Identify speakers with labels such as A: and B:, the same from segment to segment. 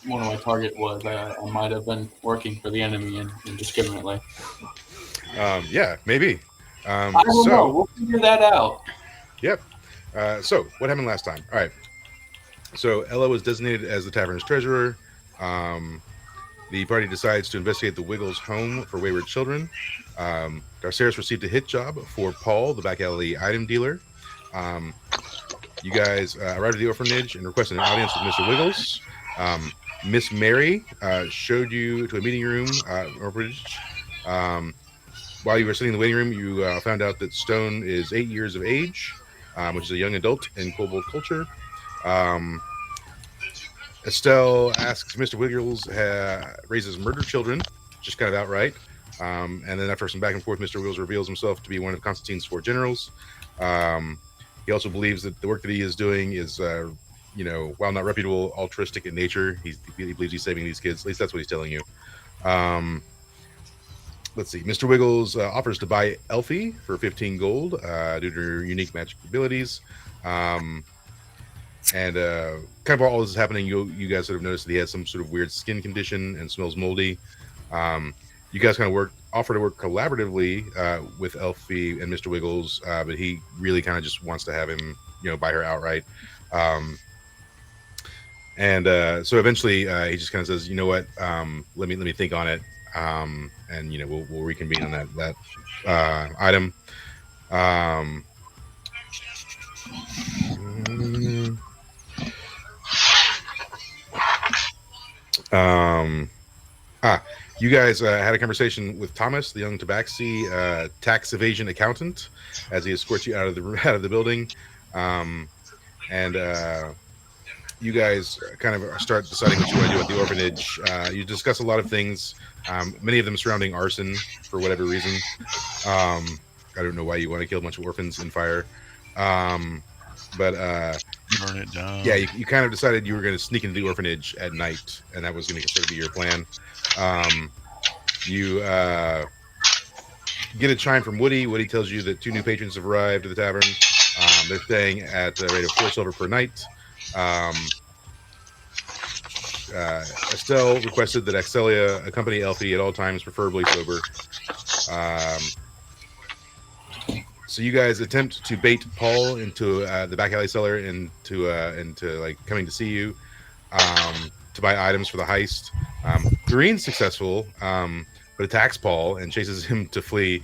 A: one of my target was. I might have been working for the enemy indiscriminately.
B: Yeah, maybe.
A: I don't know.
B: So,
A: We'll figure that out.
B: yep. So, what happened last time? All right. So, Ella was designated as the tavern's treasurer. Um, the party decides to investigate the Wiggles' home for wayward children. Darceris received a hit job for Paul, the back alley item dealer. Um, you guys arrived at the orphanage and requested an audience with Mr. Wiggles. Miss Mary showed you to a meeting room orphanage. Um, while you were sitting in the waiting room, you found out that Stone is 8 years of age, which is a young adult in kobold culture. Um, Estelle asks Mr. Wiggles raises murder children, just kind of outright. And then after some back and forth, Mr. Wiggles reveals himself to be one of Constantine's four generals. Um, he also believes that the work that he is doing is, while not reputable, altruistic in nature. He believes he's saving these kids. At least that's what he's telling you. Um, let's see. Mr. Wiggles offers to buy Elfie for 15 gold due to her unique magic abilities. And kind of while all this is happening, you guys sort of noticed that he has some sort of weird skin condition and smells moldy. You guys kind of offer to work collaboratively with Elfie and Mr. Wiggles, but he really kind of just wants to have him, buy her outright. And so eventually, he just kind of says, "You know what? Let me think on it, and we'll reconvene on that item." Um, Um, you guys had a conversation with Thomas, the young Tabaxi tax evasion accountant, as he escorts you out of the building, and you guys kind of start deciding what you want to do at the orphanage. You discuss a lot of things, many of them surrounding arson for whatever reason. I don't know why you want to kill a bunch of orphans in fire, but
C: Burn it down.
B: yeah, you kind of decided you were going to sneak into the orphanage at night, and that was going to sort of be your plan. You get a chime from Woody. Woody tells you that 2 new patrons have arrived at the tavern. They're staying at a rate of 4 silver per night. Estelle requested that Axelia accompany Elfie at all times, preferably sober. So you guys attempt to bait Paul into the back alley cellar into like coming to see you to buy items for the heist. Doreen's successful, but attacks Paul and chases him to flee.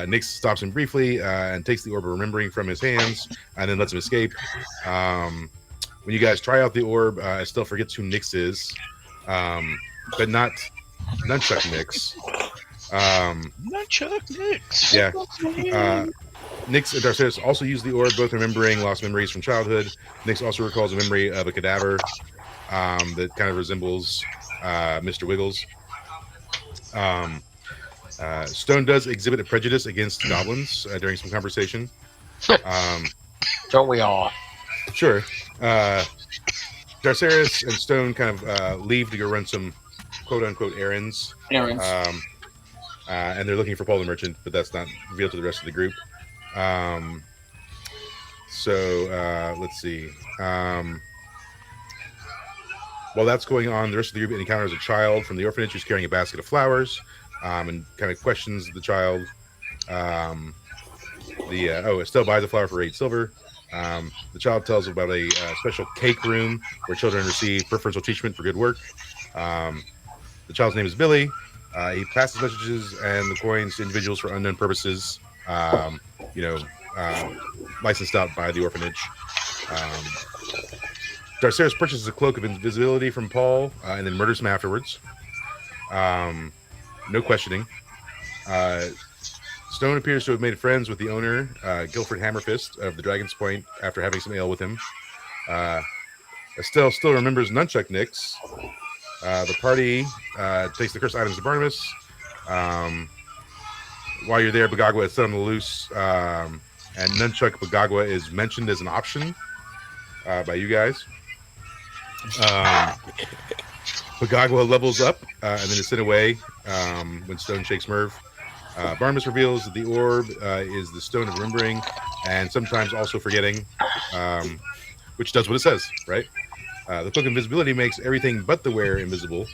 B: Nix stops him briefly and takes the orb of remembering from his hands and then lets him escape. When you guys try out the orb, Estelle forgets who Nix is, but not Nunchuck Nix.
C: Nunchuck Nix.
B: Yeah. Nix and Darceris also use the orb, both remembering lost memories from childhood. Nix also recalls a memory of a cadaver that kind of resembles Mr. Wiggles. Stone does exhibit a prejudice against goblins during some conversation.
D: Don't we all?
B: Sure. Darceris and Stone kind of leave to go run some quote-unquote errands.
A: Errands.
B: And they're looking for Paul the Merchant, but that's not revealed to the rest of the group. Let's see. While that's going on, the rest of the group encounters a child from the orphanage who's carrying a basket of flowers and kind of questions the child. Estelle buys a flower for 8 silver. The child tells about a special cake room where children receive preferential treatment for good work. The child's name is Billy. He passes messages and the coins to individuals for unknown purposes, licensed out by the orphanage. Darceris purchases a cloak of invisibility from Paul and then murders him afterwards. No questioning. Stone appears to have made friends with the owner, Guilford Hammerfist of the Dragon's Point, after having some ale with him. Estelle still remembers Nunchuck Nix. The party takes the cursed items to Barnabas. While you're there, Bagagua is set on the loose, and Nunchuck Bagagua is mentioned as an option by you guys. Bagagua levels up and then is sent away when Stone shakes Merv. Barnabas reveals that the orb is the stone of remembering and sometimes also forgetting, which does what it says, right? The cloak invisibility makes everything but the wearer invisible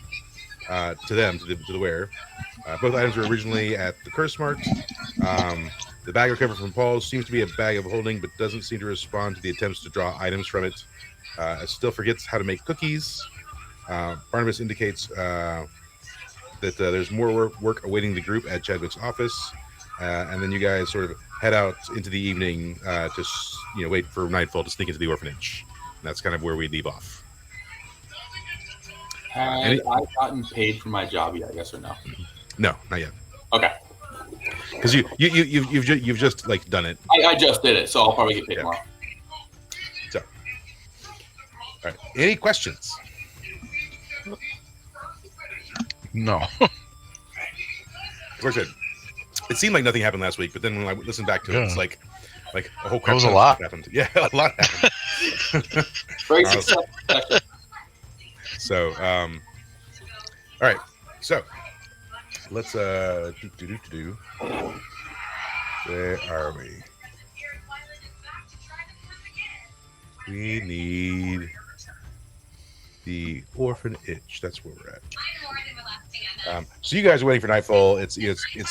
B: to them, to the wearer. Both items were originally at the curse mark. The bag recovered from Paul seems to be a bag of holding, but doesn't seem to respond to the attempts to draw items from it. It still forgets how to make cookies. Barnabas indicates that there's more work awaiting the group at Chadwick's office. And then you guys sort of head out into the evening to wait for nightfall to sneak into the orphanage. And that's kind of where we leave off.
A: Had I gotten paid for my job yet? Yes or no?
B: No, not yet.
A: Okay.
B: Because you've just like done it.
A: I just did it, so I'll probably get paid tomorrow.
B: So, all right. Any questions?
C: No.
B: Like I said, it seemed like nothing happened last week, but then when I listened back to it, it's like a whole crap.
C: That was a lot.
B: Happened. Yeah, a lot happened.
A: Very successful.
B: So, all right. So, let's Where are we? We need the orphanage. That's where we're at. So you guys are waiting for nightfall. It's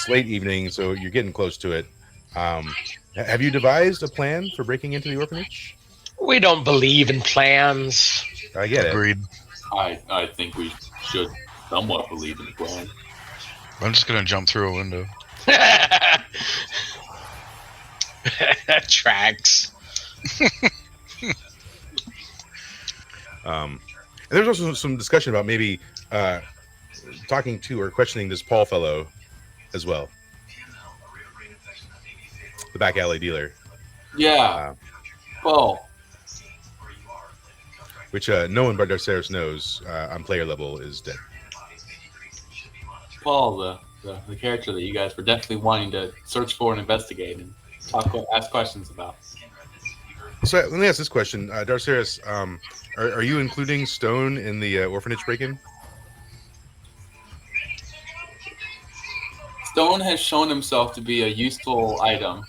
B: late evening, so you're getting close to it. Have you devised a plan for breaking into the orphanage?
D: We don't believe in plans.
B: I get it.
C: Agreed.
A: I think we should somewhat believe in the plan.
C: I'm just gonna jump through a window.
D: That tracks.
B: And there's also some discussion about maybe talking to or questioning this Paul fellow as well, the back alley dealer.
A: Yeah. Well,
B: which no one but Darceros knows on player level is dead.
A: Paul, the character that you guys were definitely wanting to search for and investigate and ask questions about.
B: So let me ask this question, Darceros. Are you including Stone in the orphanage break-in?
A: Stone has shown himself to be a useful item.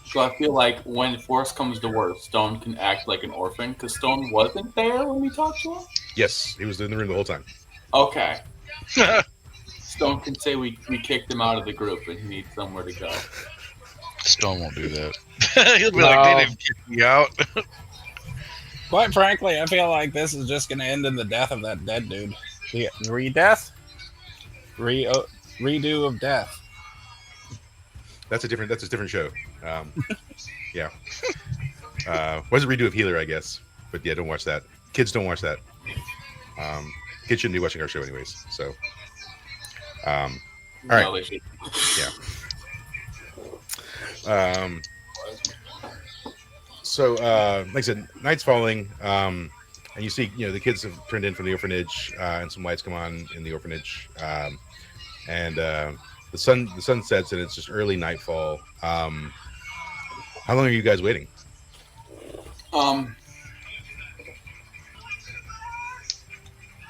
A: So I feel like when worse comes to worse, Stone can act like an orphan, because Stone wasn't there when we talked to him?
B: Yes, he was in the room the whole time.
A: Okay. Stone can say we kicked him out of the group and he needs somewhere to go.
C: Stone won't do that. He'll be like, they didn't kick me out.
E: Quite frankly, I feel like this is just going to end in the death of that dead dude. The re-death? Redo of death.
B: That's a different show. Yeah. Was a redo of Healer, I guess. But yeah, don't watch that. Kids don't watch that. Kids shouldn't be watching our show anyways. So, all right.
A: No, they should.
B: Yeah. So, like I said, night's falling, and you see, the kids have turned in from the orphanage, and some lights come on in the orphanage, and the sun sets, and it's just early nightfall. How long are you guys waiting?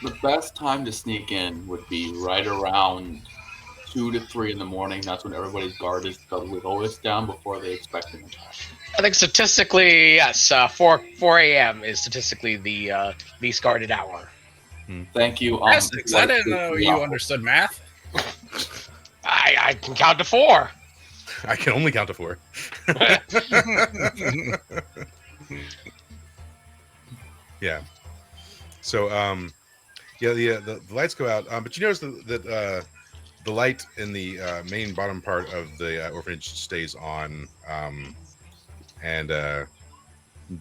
A: The best time to sneak in would be right around 2 to 3 in the morning. That's when everybody's guard is the lowest down before they expect an attack.
D: I think statistically, yes, 4 a.m. is statistically the least guarded hour.
A: Thank you.
E: Essex, I didn't know you understood math.
D: I can count to 4.
B: I can only count to 4. Yeah. So, the lights go out, but you notice that the light in the main bottom part of the orphanage stays on, and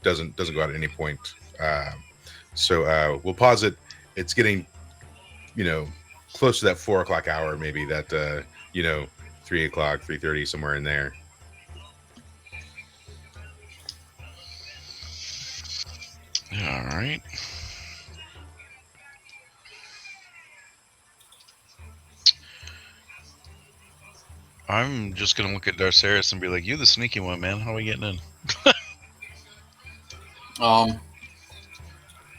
B: doesn't go out at any point. So we'll pause it. It's getting, close to that 4 o'clock hour, maybe that 3 o'clock, 3:30, somewhere in there.
C: All right. I'm just gonna look at Darceros and be like, "You're the sneaky one, man. How are we getting in?"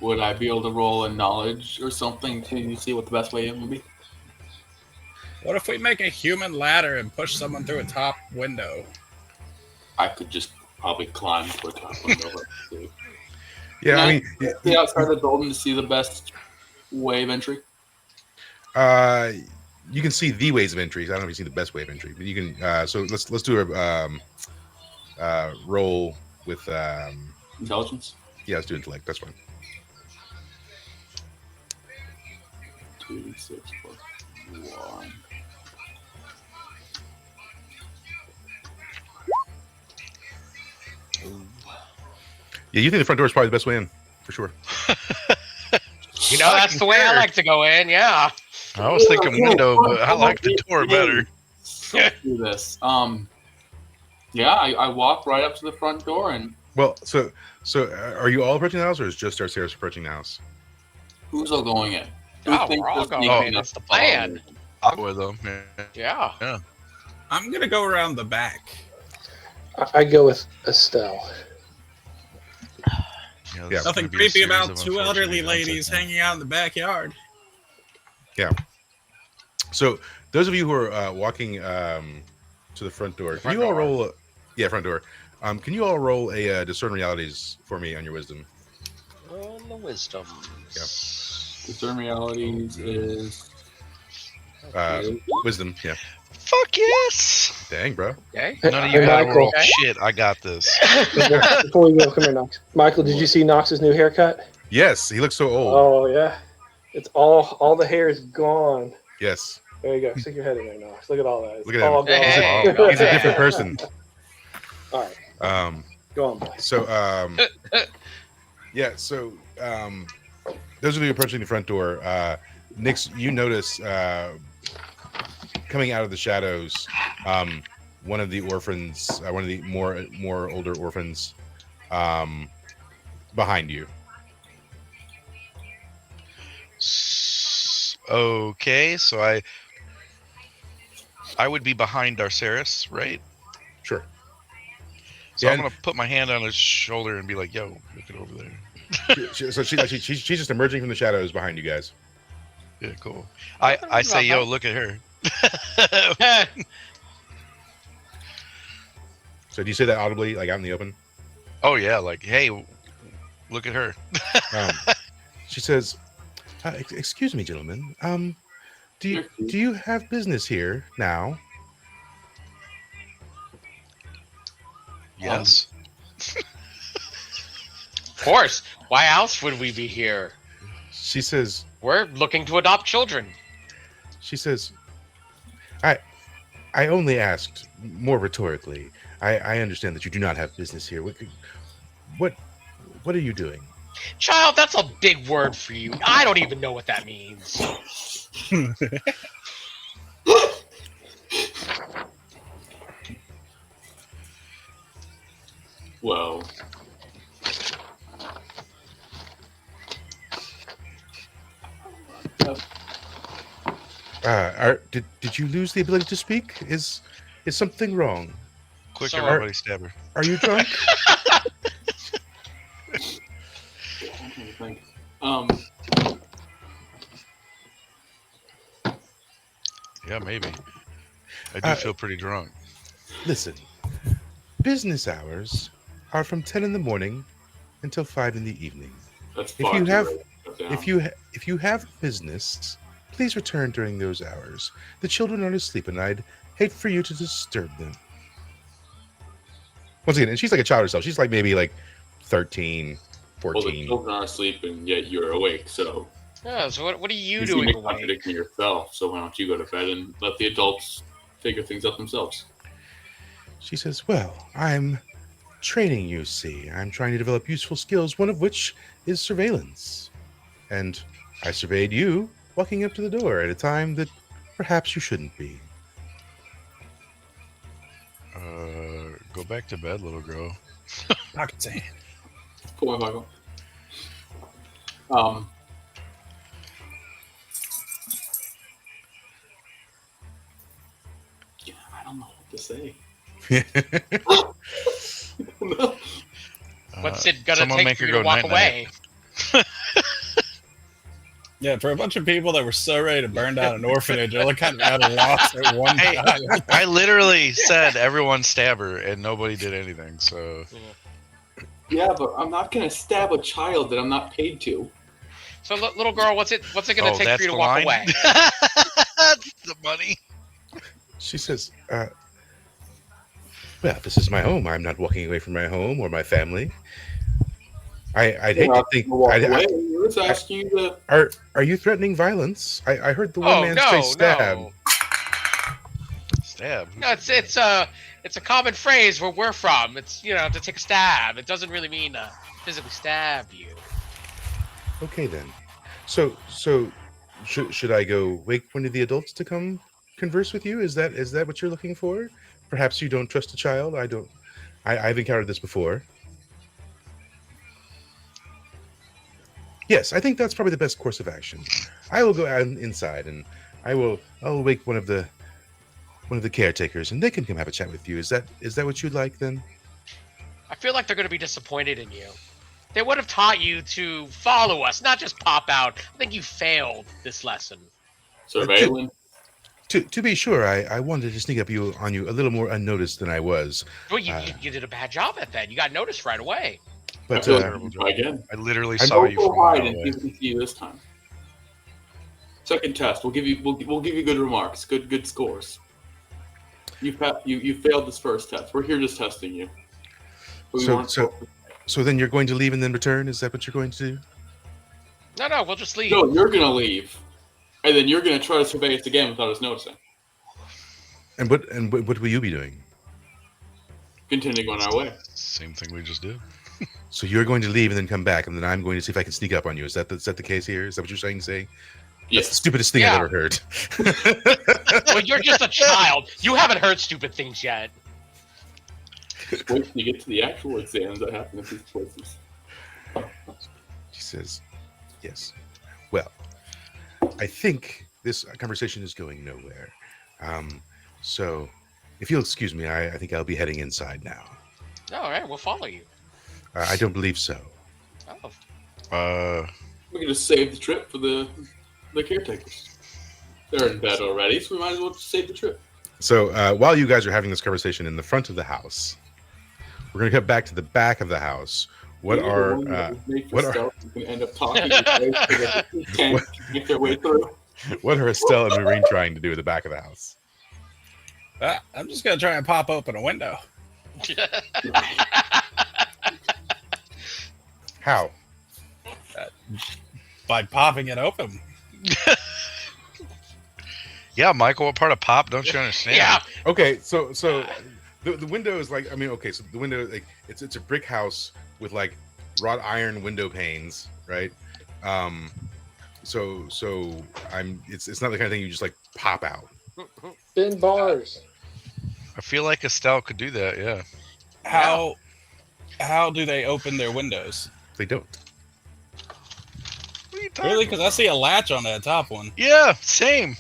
A: Would I be able to roll a knowledge or something to see what the best way in would be?
E: What if we make a human ladder and push someone through a top window?
A: I could just probably climb to a top window.
B: Yeah, I mean,
A: see outside the building to see the best way of entry.
B: uh, you can see the ways of entries. I don't know if you see the best way of entry, but you can. So let's do a roll with.
A: Intelligence.
B: Yeah, let's do intellect. That's fine.
A: 2d6 plus 1.
B: Yeah, you think the front door is probably the best way in, for sure.
C: You know, I
D: That's
C: can
D: the way I
C: hear.
D: like to go in. Yeah.
C: I was thinking window, but I like the door better.
A: Let's do this. Yeah, I walk right up to the front door, and
B: Well, so are you all approaching the house, or is just Arceus approaching the house?
A: who's all going in? Who
D: Oh,
A: thinks
D: we're all
A: they're
D: going
A: sneaking
D: in.
A: up
D: It's the
A: to follow
D: plan.
A: me?
C: I'll go with them. Yeah.
D: Yeah.
E: I'm gonna go around the back.
F: I go with Estelle.
C: Yeah,
B: Yeah.
C: this is
E: Nothing
C: gonna be a
E: creepy
C: series
E: about
C: of
E: two
C: unfortunate
E: elderly
C: events, I
E: ladies
C: think.
E: hanging out in the backyard.
B: So those of you who are walking to the front door,
D: The
B: can
D: front
B: you all
D: door.
B: roll? Yeah, front door. Can you all roll a discern realities for me on your wisdom?
D: On the wisdom.
A: Discern realities is
B: Wisdom. Yeah.
C: Fuck yes!
B: Dang, bro.
D: Okay.
C: None of you
F: Hey,
C: gotta
F: Michael.
C: roll shit. I got this.
F: Before we go, come here, Knox. Michael, did you see Knox's new haircut?
B: Yes, he looks so old.
F: Oh yeah, it's all the hair is gone.
B: Yes.
F: There you go. Stick your head in there, Knox. Look at all that. It's
B: Look at
F: all
B: him.
F: gone.
D: Hey.
B: He's a different person.
F: All right, go on, boys.
B: So yeah. So those of you approaching the front door, Nix, you notice coming out of the shadows, one of the orphans, one of the more older orphans, behind you.
C: Okay, so I would be behind Darceris, right?
B: Sure.
C: So
B: Yeah,
C: I'm gonna put my hand on his shoulder and be like, "Yo, look it over there."
B: She's just emerging from the shadows behind you guys.
C: Yeah, cool. I say, "Yo, look at her."
B: So do you say that audibly, like out in the open?
C: Oh yeah, like, hey, look at her.
B: She says, "Excuse me, gentlemen. Do you have business here now?"
C: Yes.
D: Of course. Why else would we be here?
B: She says,
D: We're looking to adopt children.
B: I only asked more rhetorically. I understand that you do not have business here. What are you doing?"
D: Child, that's a big word for you. I don't even know what that means.
A: well.
B: Did you lose the ability to speak? Is something wrong?
C: Quick,
D: So-
C: everybody, stab her.
B: Are you drunk?
A: Um,
C: Yeah, maybe. I do feel pretty drunk.
B: Listen, business hours are from 10 in the morning until 5 in the evening.
A: that's
B: If
A: far
B: you
A: too
B: have-
A: early to shut down.
B: If you have business, please return during those hours. The children are asleep, and I'd hate for you to disturb them. Once again, and she's like a child herself. She's like maybe like 13,
A: well, the
B: 14.
A: children are asleep and yet you're awake, so
D: Yeah, so what are you
A: you seem
D: doing
A: to
D: awake?
A: contradict me yourself. So why don't you go to bed and let the adults figure things out themselves?
B: She says, "Well, I'm training, you see. I'm trying to develop useful skills, one of which is surveillance. And I surveyed you walking up to the door at a time that perhaps you shouldn't be."
C: Go back to bed, little girl.
E: Pocket sand.
A: Cool, Michael. Yeah, I don't know what to say.
D: What's it gonna
C: Someone
D: take
C: make
D: for
C: her
D: you
C: go
D: to walk
C: night-night.
D: away?
E: Yeah, for a bunch of people that were so ready to burn down an orphanage, they're like kind of at a loss at one
C: Hey,
E: time.
C: I literally said everyone stab her, and nobody did anything. So
A: Yeah, but I'm not gonna stab a child that I'm not paid to.
D: So, little girl, what's it gonna take for
C: that's
D: you to
C: the
D: walk
C: line?
D: away?
C: That's the money.
B: She says, well, this is my home. I'm not walking away from my home or my family. I'd
A: You're
B: hate to
A: not
B: think.
A: gonna walk away. We're just asking you to.
B: Are you threatening violence? I heard the one
D: Oh
B: man say
D: no,
B: stab.
D: no,
C: Stab.
D: no! It's a common phrase where we're from. It's to take a stab. It doesn't really mean physically stab you.
B: Okay then. So should I go wake one of the adults to come converse with you? Is that what you're looking for? Perhaps you don't trust a child. I don't. I've encountered this before. Yes, I think that's probably the best course of action. I will go out inside and I'll wake one of the caretakers and they can come have a chat with you. Is that what you'd like then?
D: I feel like they're going to be disappointed in you. They would have taught you to follow us, not just pop out. I think you failed this lesson.
A: Surveillance.
B: To be sure, I wanted to sneak up on you a little more unnoticed than I was.
D: Well, you did a bad job at that. You got noticed right away.
B: But
A: feel
C: Terrible job.
A: again.
C: I literally
B: I'm
C: saw
A: Don't
C: you
A: go
C: from a mile
A: hide and see
C: away.
A: if we can see you this time. Second test. We'll give you good remarks, good scores. You failed this first test. We're here just testing you. But we weren't supposed to-
B: so then you're going to leave and then return? Is that what you're going to do?
D: No, we'll just leave.
A: No, you're gonna leave, and then you're gonna try to survey us again without us noticing.
B: And what will you be doing?
A: Continuing on our way.
C: Same thing we just did.
B: So you're going to leave and then come back, and then I'm going to see if I can sneak up on you. Is that the case here? Is that what you're saying? That's the
A: Yes.
B: stupidest thing
D: Yeah.
B: I've ever heard.
D: Well, you're just a child. You haven't heard stupid things yet.
A: Just wait till you get to the actual exams that happen at these places.
B: She says, yes. Well, I think this conversation is going nowhere. So if you'll excuse me, I think I'll be heading inside now.
D: All right, we'll follow you.
B: I don't believe so.
D: Oh,
A: We can just save the trip for the caretakers. They're in bed already, so we might as well just save the trip.
B: So while you guys are having this conversation in the front of the house, we're going to cut back to the back of the house. What
A: Maybe the
B: are
A: one that was made for
B: what are-
A: stealth is gonna end up talking to so that they can't make their way through.
B: what are Estelle and Marine trying to do at the back of the house?
E: I'm just gonna try and pop open a window.
B: How?
E: By popping it open.
C: Yeah, Michael, what part of pop don't you understand?
D: yeah.
B: Okay, so the window is like, I mean, okay, so the window, like, it's a brick house with like wrought iron window panes, right? So it's not the kind of thing you just like pop out.
F: Thin bars.
C: I feel like Estelle could do that, yeah.
E: How do they open their windows?
B: They don't.
C: What are you talking
E: Really? Because I see a latch on that top one.
C: Yeah, same.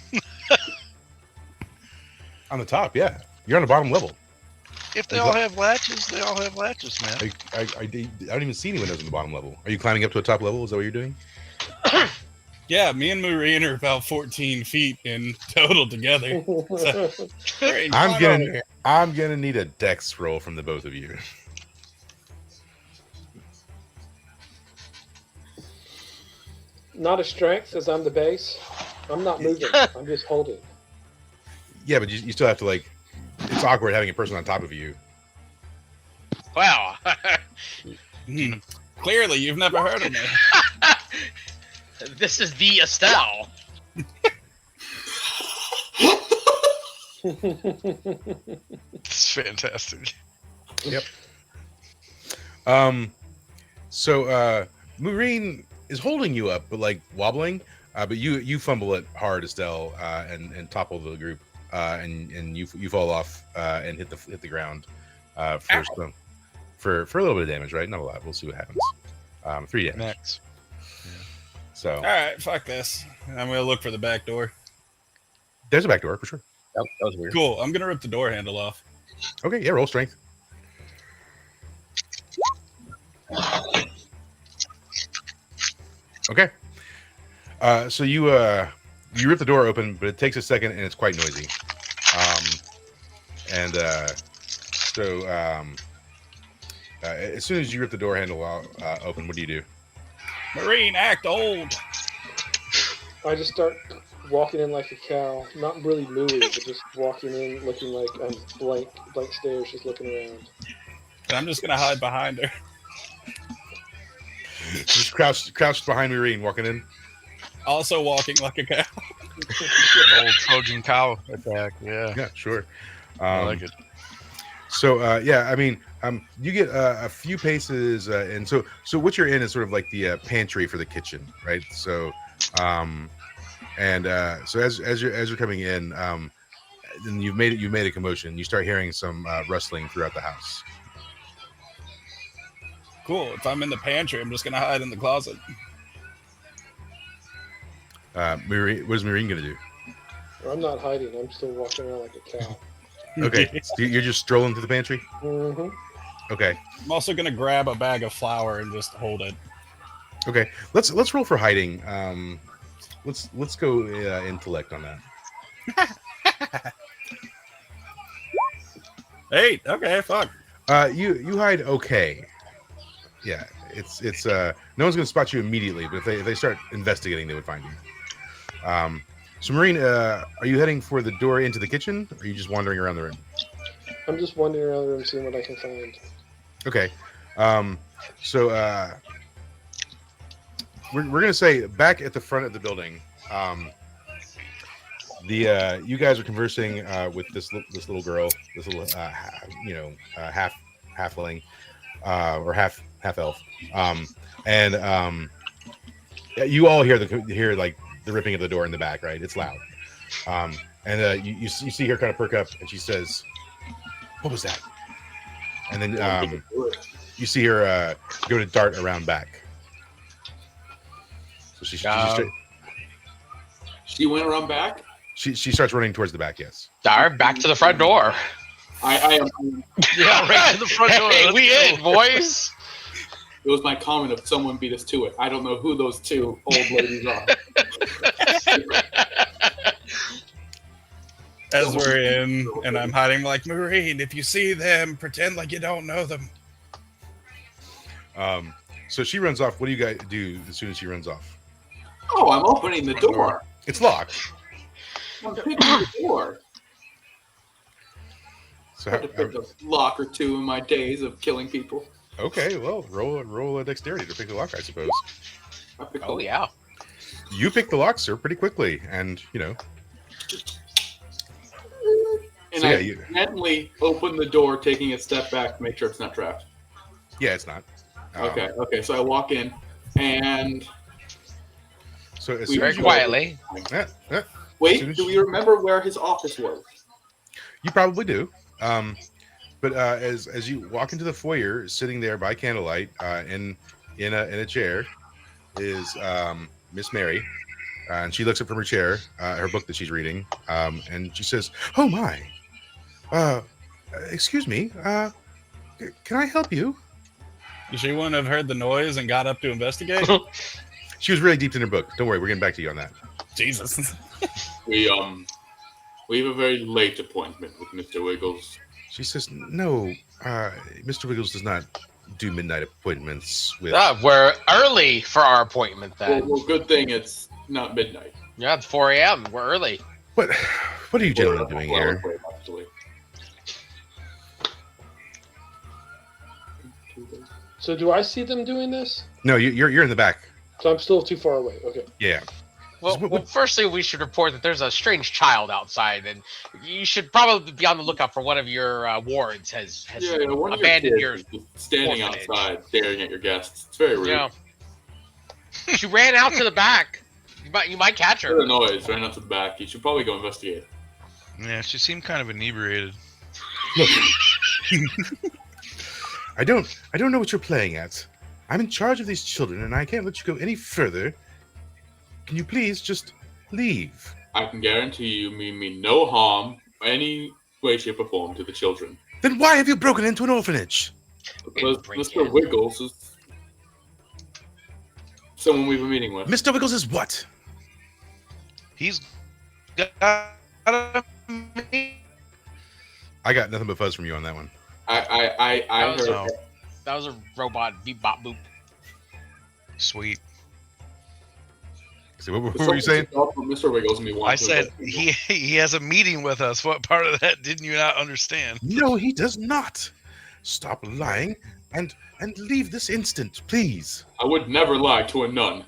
B: On the top, yeah. You're on the bottom level.
C: If they all have latches, they all have latches, man.
B: I don't even see any windows on the bottom level. Are you climbing up to a top level? Is that what you're doing?
E: Yeah, me and Maureen are about 14 feet in total together. Maureen,
B: I'm
E: climb
B: gonna-
E: over here.
B: I'm gonna need a dex roll from the both of you.
F: Not a strength, because I'm the base. I'm not moving. I'm just holding.
B: Yeah, but you still have to like. It's awkward having a person on top of you.
D: Wow.
E: Hmm. Clearly, you've never heard of me.
D: This is the Estelle.
C: It's fantastic.
B: So Maureen is holding you up, but like wobbling. But you fumble it hard, Estelle, and topple the group, and you fall off and hit the ground for a little bit of damage, right? Not a lot. We'll see what happens. 3 damage.
C: Max.
B: So
E: All right, fuck this. I'm gonna look for the back door.
B: there's a back door for sure.
D: That was weird.
E: Cool. I'm gonna rip the door handle off.
B: Okay, yeah, roll strength. Okay. So you rip the door open, but it takes a second and it's quite noisy. As soon as you rip the door handle open, what do you do?
E: Marine, act old.
F: I just start walking in like a cow, not really mooing, but just walking in, looking like I'm blank stares, just looking around.
E: And I'm just gonna hide behind her.
B: Just crouched behind Marine, walking in.
E: Also walking like a cow.
C: Old Trojan cow attack. Yeah,
B: Yeah, sure.
C: I like it.
B: So yeah, I mean, you get a few paces, and so what you're in is sort of like the pantry for the kitchen, right? So, so as you're coming in, and you've made a commotion. You start hearing some rustling throughout the house.
E: Cool. If I'm in the pantry, I'm just gonna hide in the closet.
B: Marine, what is Marine gonna do?
F: I'm not hiding. I'm still walking around like a cow.
B: Okay, so you're just strolling to the pantry.
F: Mm-hmm.
B: Okay.
E: I'm also gonna grab a bag of flour and just hold it.
B: Okay. Let's roll for hiding. Let's go intellect on that.
E: 8. Okay, fuck.
B: You hide okay. Yeah, it's no one's gonna spot you immediately, but if they start investigating, they would find you. So Marine, are you heading for the door into the kitchen, or are you just wandering around the room?
F: I'm just wandering around the room, seeing what I can find.
B: Okay. So we're gonna say back at the front of the building. You guys are conversing with this little girl, this little halfling or half elf, you all hear like the ripping of the door in the back, right? It's loud, you see her kind of perk up, and she says, "What was that?" And then you see her go to dart around back. So
A: She went around back.
B: She starts running towards the back. Yes.
D: Dar, back to the front door.
A: I am.
C: Yeah, right to the front door.
D: Hey,
C: Let's
D: we
C: go.
D: in, boys.
A: It was my comment of someone beat us to it. I don't know who those two old ladies are.
E: As we're in, and I'm hiding like, Marine, if you see them, pretend like you don't know them.
B: So she runs off. What do you guys do as soon as she runs off?
A: Oh, I'm opening the door.
B: It's locked.
A: I'm picking the door.
B: So
A: I had to pick a lock or two in my days of killing people.
B: okay, well, roll a dexterity to pick the lock, I suppose.
A: I picked
D: Oh, yeah.
B: You pick the lock, sir, pretty quickly, and
A: And
B: So,
A: I
B: yeah,
A: gently open the door, taking a step back to make sure it's not trapped.
B: yeah, it's not.
A: Okay. So I walk in, and
B: So as
A: We
B: soon
D: Very
B: as you
D: quietly.
A: wait.
B: soon as
A: Do
B: you-
A: we remember where his office was?
B: You probably do. But as you walk into the foyer, sitting there by candlelight, in a chair, is Miss Mary, and she looks up from her chair, her book that she's reading, and she says, "Oh my, excuse me, can I help you?"
E: She wouldn't have heard the noise and got up to investigate?
B: She was really deep in her book. Don't worry, we're getting back to you on that.
E: Jesus.
A: We have a very late appointment with Mr. Wiggles.
B: She says, "No, Mr. Wiggles does not do midnight appointments with."
D: We're early for our appointment then.
A: Well, good thing it's not midnight.
D: Yeah, it's 4 a.m. We're early.
B: What are you gentlemen doing
A: Well,
B: here?
A: wait, actually.
F: So do I see them doing this?
B: No, you're in the back.
F: So I'm still too far away. Okay.
B: Yeah.
D: Well, firstly, we should report that there's a strange child outside, and you should probably be on the lookout for one of your wards has
A: One of
D: abandoned
A: your
D: your.
A: kids is just standing
D: orphanage.
A: outside, staring at your guests. It's very rude.
D: Yeah. She ran out to the back. You might catch
A: Heard a
D: her.
A: noise ran up to the back. You should probably go investigate.
C: Yeah, she seemed kind of inebriated.
B: Look, I don't know what you're playing at. I'm in charge of these children, and I can't let you go any further. Can you please just leave?
A: I can guarantee you mean no harm, any way, shape, or form to the children.
B: Then why have you broken into an orphanage?
A: Because
D: break
A: Mr.
D: in.
A: Wiggles is someone we've been meeting with.
B: Mr. Wiggles is what?
C: He's got
B: I got nothing but fuzz from you on that one.
A: I heard
C: No.
D: That was a robot beep bop boop.
C: Sweet.
B: So what were you saying?
A: Mr. Wiggles and me
C: I said he has a meeting with us. What part of that didn't you not understand?
B: No, he does not. Stop lying and leave this instant, please.
A: I would never lie to a nun.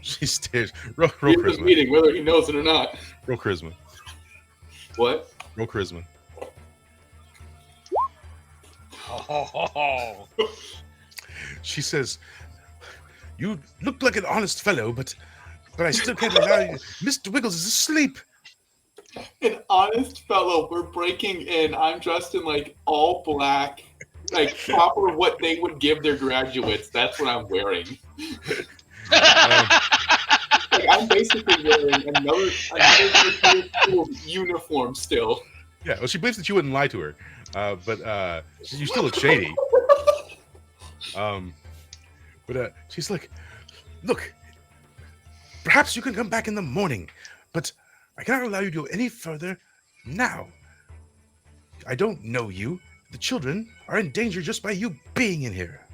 B: She stares. Roll
A: He is
B: charisma.
A: meeting whether he knows it or not.
B: Roll charisma.
A: What?
B: Roll charisma.
D: Oh.
B: She says, "You look like an honest fellow, but I still can't allow you. Mr. Wiggles is asleep."
A: An honest fellow. We're breaking in. I'm dressed in like all black, like proper what they would give their graduates. That's what I'm wearing. Like, I'm basically wearing another school uniform still.
B: Yeah, well, she believes that you wouldn't lie to her, but you still look shady. But she's like, "Look, perhaps you can come back in the morning, but I cannot allow you to go any further now. I don't know you. The children are in danger just by you being in here."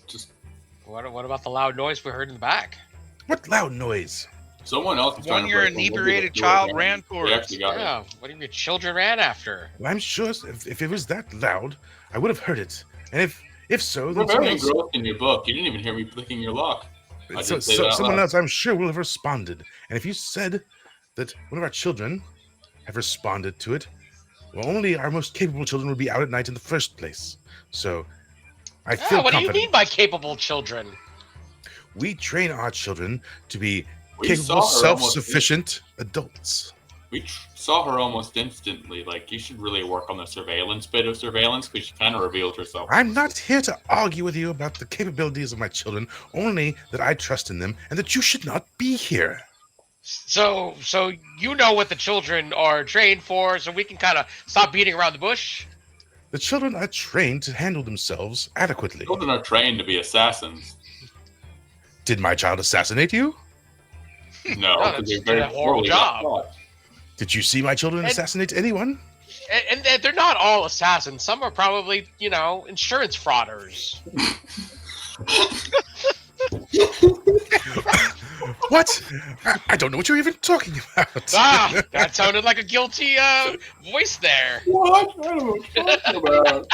A: Just
D: What about the loud noise we heard in the back?
B: What loud noise?
A: someone else is trying
C: When
A: to
C: your
A: break in.
C: inebriated
A: We'll
C: child
A: do it
C: ran
A: again.
C: towards
A: We
C: us.
A: actually got it.
D: Yeah, what do your children ran after?
B: Well, I'm sure if it was that loud, I would have heard it. And if so,
A: We're
B: then
A: very
B: someone else,
A: engrossed in your book. You didn't even hear me clicking your lock. I did say that out
B: someone
A: loud.
B: else, I'm sure, will have responded. And if you said that one of our children have responded to it, well, only our most capable children would be out at night in the first place. So I feel
D: What do you
B: confident.
D: mean by capable children?
B: We train our children to be
A: We
B: capable,
A: saw her almost-
B: self-sufficient adults.
A: We saw her almost instantly. Like, you should really work on the surveillance bit of surveillance because she kind of revealed herself.
B: I'm not here to argue with you about the capabilities of my children, only that I trust in them and that you should not be here.
D: So you know what the children are trained for, so we can kind of stop beating around the bush.
B: The children are trained to handle themselves adequately.
A: Children are trained to be assassins.
B: Did my child assassinate you?
A: No,
D: No,
A: because
D: they
A: they're very
D: did a horrible
A: poorly
D: job.
A: taught.
B: Did you see my children
D: And-
B: assassinate anyone?
D: And they're not all assassins. Some are probably, insurance frauders.
B: What? I don't know what you're even talking about.
D: Ah, that sounded like a guilty voice there.
A: What? I don't know what you're talking about.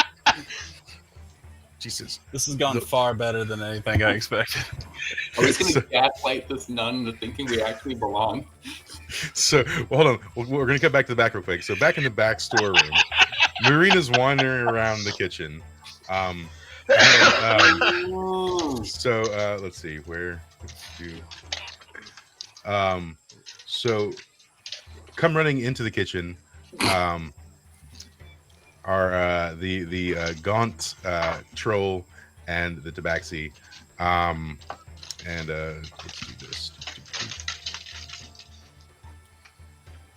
B: Jesus.
E: This has gone far better than anything I expected.
A: Are we going to gaslight this nun into thinking we actually belong?
B: So, well, hold on. We're going to come back to the back real quick. So, back in the back storeroom, Marina's wandering around the kitchen. Let's see. Where do... So, come running into the kitchen are the gaunt troll and the tabaxi. Let's do this.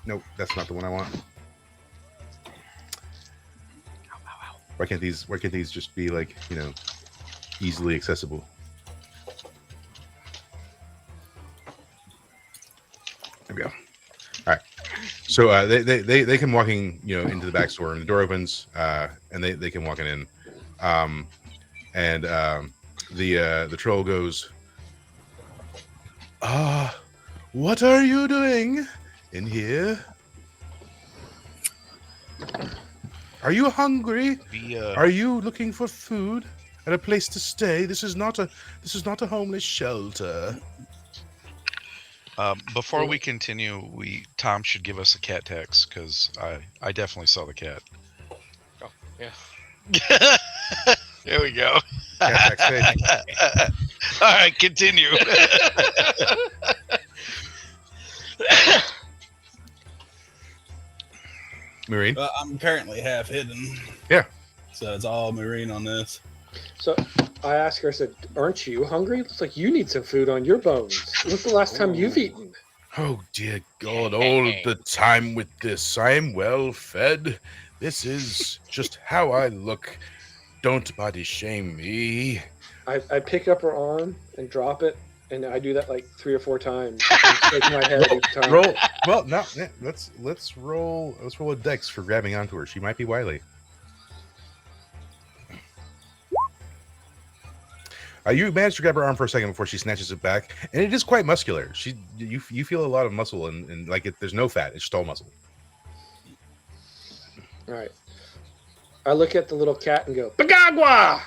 B: Nope, that's not the one I want. Why can't these just be like, easily accessible? There we go. All right. So they come walking, into the back store, and the door opens, and they come walking in, the troll goes, "What are you doing in here? Are you hungry? Are you looking for food and a place to stay? This is not a homeless shelter."
C: Before we continue, Tom should give us a cat text because I definitely saw the cat.
D: Oh, yeah.
C: There we go.
B: Cat text, hey.
C: All right, continue.
B: Marine?
E: I'm currently half hidden.
B: Yeah.
E: So it's all Marine on this.
F: So I asked her, I said, "Aren't you hungry? Looks like you need some food on your bones. When's the last time you've eaten?"
B: Oh dear God, all the time with this. I am well fed. This is just how I look. Don't body shame me.
F: I pick up her arm and drop it, And I do that like 3 or 4 times. Shaking my head each time.
B: Roll. Well, no. Yeah, let's roll. Let's roll a dex for grabbing onto her. She might be wily. You manage to grab her arm for a second before she snatches it back, and it is quite muscular. You feel a lot of muscle, and like there's no fat; it's just all muscle.
F: All right. I look at the little cat and go, Bagagwa!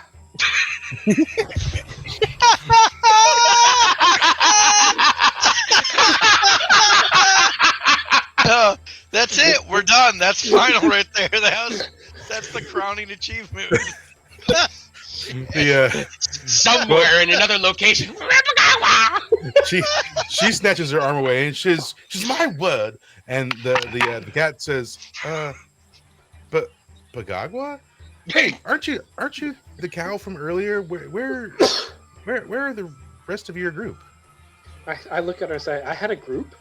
C: That's it. We're done. That's final right there. That's the crowning achievement.
D: Somewhere in another location.
B: she snatches her arm away and she's my word. And the cat says, but Bagagwa? Hey, aren't you the cow from earlier? Where are the rest of your group?
F: I look at her and say, I had a group?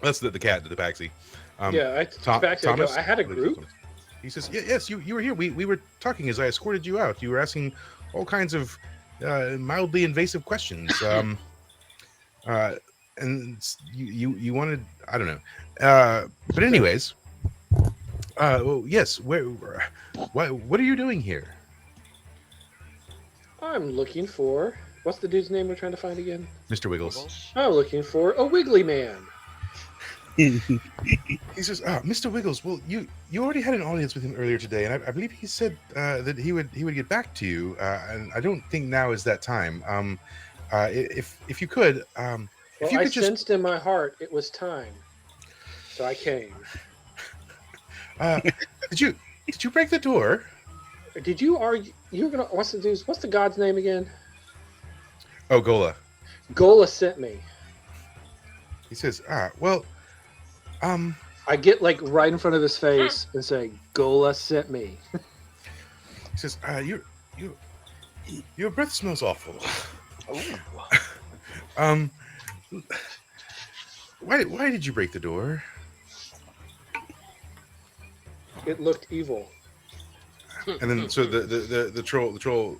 B: That's the cat, the Tabaxi.
F: Thomas, I had a group?
B: He says, yes, you were here. We were talking as I escorted you out. You were asking all kinds of mildly invasive questions. And you wanted, I don't know. But anyways, well, yes, what are you doing here?
F: I'm looking for, what's the dude's name we're trying to find again?
B: Mr. Wiggles.
F: I'm looking for a Wiggly Man.
B: He says, Mr. Wiggles, well, you already had an audience with him earlier today, and I believe he said that he would get back to you, and I don't think now is that time. If you could, if you could
F: sensed in my heart it was time, so I came.
B: Did you break the door?
F: Did you argue? You're gonna what's the god's name again?
B: Oh, Gola.
F: Gola sent me.
B: He says, well.
F: I get like right in front of his face and say, Gola sent me.
B: He says, your breath smells awful. Why did you break the door?
F: It looked evil.
B: And then so the troll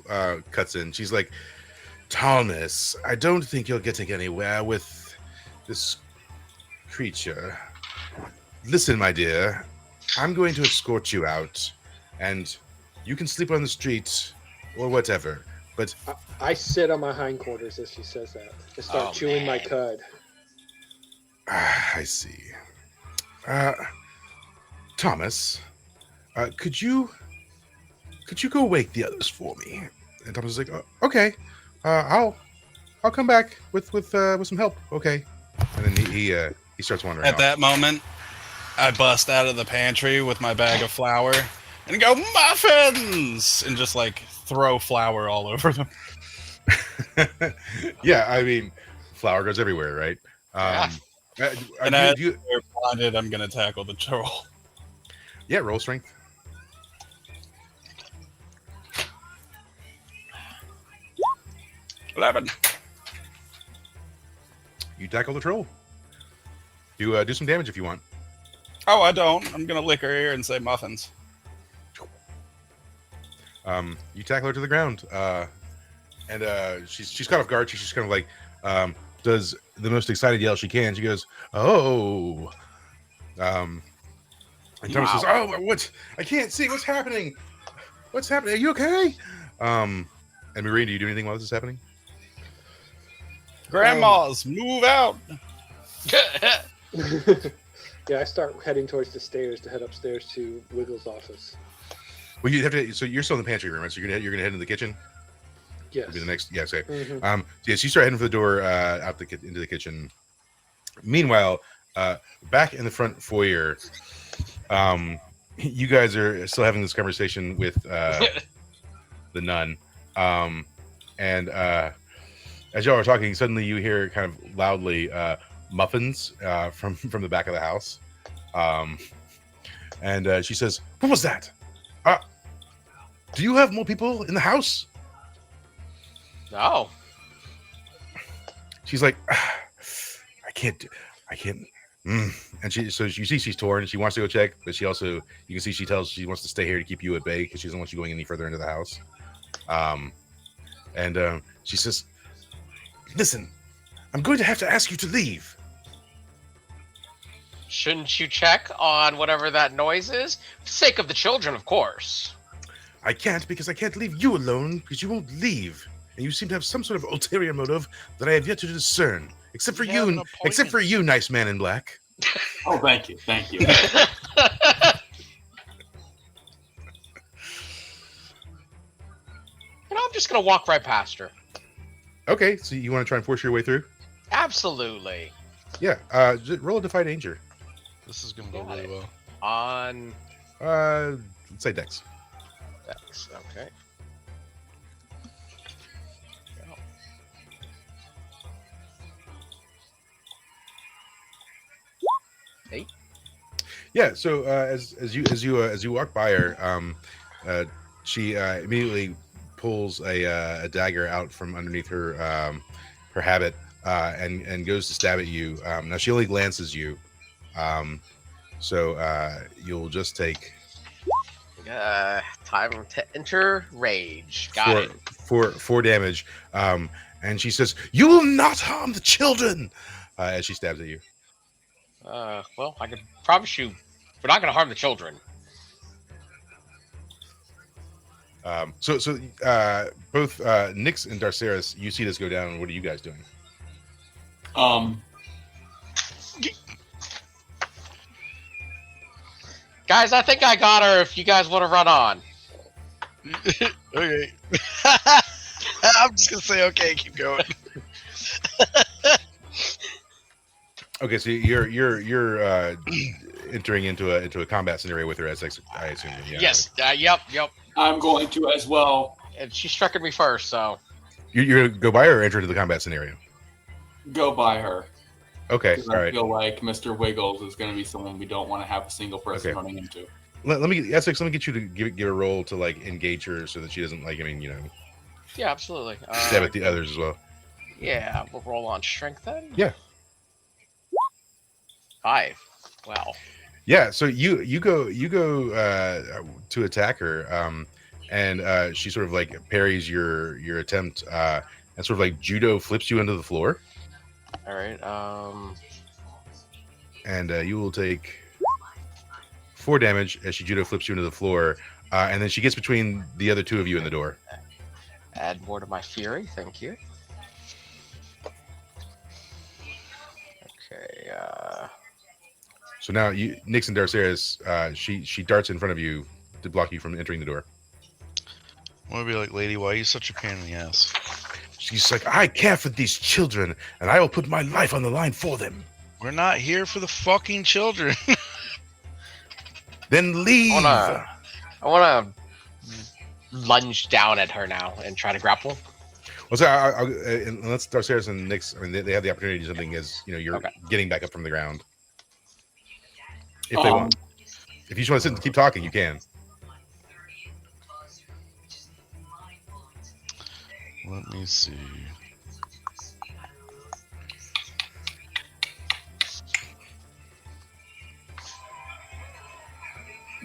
B: cuts in. She's like, Thomas, I don't think you're getting anywhere with this creature. Listen, my dear, I'm going to escort you out, and you can sleep on the street or whatever. But
F: I sit on my hindquarters as she says that. I start chewing my cud.
B: I see. Thomas, could you go wake the others for me? And Thomas is like, okay, I'll come back with some help. Okay. And then he starts wandering
E: At
B: off.
E: that moment, I bust out of the pantry with my bag of flour and go, muffins! And just like throw flour all over them.
B: Yeah, I mean, flour goes everywhere, right?
E: And as they're blinded, I'm going to tackle the troll.
B: Yeah, roll strength.
E: $11.
B: You tackle the troll. Do some damage if you want.
E: Oh, I don't. I'm going to lick her ear and say muffins.
B: You tackle her to the ground, and she's caught off guard. She's just kind of like does the most excited yell she can. She goes, "Oh!" And Thomas says, "Oh, what? I can't see. What's happening? What's happening? Are you okay?" And Marine, do you do anything while this is happening?
E: Grandmas, move out.
F: Yeah, I start heading towards the stairs to head upstairs to Wiggles' office.
B: Well, you have to. So you're still in the pantry room, right? So you're gonna head into the kitchen.
F: Yes.
B: That'll be the next. Yeah. Okay.
F: Mm-hmm.
B: Yes, you start heading for the door into the kitchen. Meanwhile, back in the front foyer, you guys are still having this conversation with the nun, and as y'all are talking, suddenly you hear kind of loudly muffins from the back of the house, and she says, "What was that? Do you have more people in the house?"
D: No.
B: She's like, I can't. And you see she's torn, and she wants to go check, but she also, you can see she wants to stay here to keep you at bay because she doesn't want you going any further into the house. and she says, "Listen, I'm going to have to ask you to leave."
D: Shouldn't you check on whatever that noise is? For the sake of the children, of course.
B: I can't because I can't leave you alone because you won't leave, and you seem to have some sort of ulterior motive that I have yet to discern. Except for
C: We have an
B: except for
C: appointment.
B: you, nice man in black.
A: Oh, thank you, thank you.
D: I'm just gonna walk right past her.
B: Okay, so you want to try and force your way through?
D: Absolutely.
B: Yeah. Just roll a defy danger.
C: This is gonna go
D: Got
C: really
D: it.
C: well.
D: On
B: Let's say Dex.
D: X. Okay.
B: Yeah. So as you walk by her, she immediately pulls a dagger out from underneath her habit and goes to stab at you. Now she only glances you, so you'll just take
D: Time to enter rage. Got it.
B: four damage. And she says, "You will not harm the children," as she stabs at you.
D: Well, I can promise you, we're not gonna harm the children.
B: So both Nyx and Darceris, you see this go down. What are you guys doing?
D: Guys, I think I got her. If you guys want to run on.
C: Okay. I'm just gonna say okay. Keep going.
B: Okay, so you're entering into a combat scenario with her as I assume. Yeah.
D: Yes. Yep.
A: I'm going to as well.
D: And she struck at me first, so.
B: You're gonna go by her or enter into the combat scenario.
A: Go by her.
B: Okay,
A: 'Cause
B: all
A: I
B: right.
A: feel like Mr. Wiggles is going to be someone we don't want to have a single person
B: Okay.
A: running into.
B: Let me get Essex. Let me get you to give a roll to like engage her so that she doesn't like. I mean,
D: Yeah, absolutely.
B: stab at the others as well.
D: Yeah, we'll roll on strength then.
B: Yeah.
D: 5. Wow.
B: Yeah. So you go to attack her, and she sort of like parries your attempt, and sort of like judo flips you into the floor,
D: All right.
B: and you will take 4 damage as she judo flips you into the floor, and then she gets between the other two of you in the door.
D: Add more to my fury. Thank you. Okay.
B: So now Nyx and Darceris, she darts in front of you to block you from entering the door.
C: I want to be like, lady, why are you such a pain in the ass?
B: She's like, "I care for these children, and I will put my life on the line for them."
C: We're not here for the fucking children.
B: Then leave.
D: I wanna lunge down at her now and try to grapple.
B: Well, so unless Darceris and Nyx, I mean, they have the opportunity to do something as you're
D: Okay.
B: getting back up from the ground. If they want, if you just want to sit and keep talking, you can.
C: Let me see.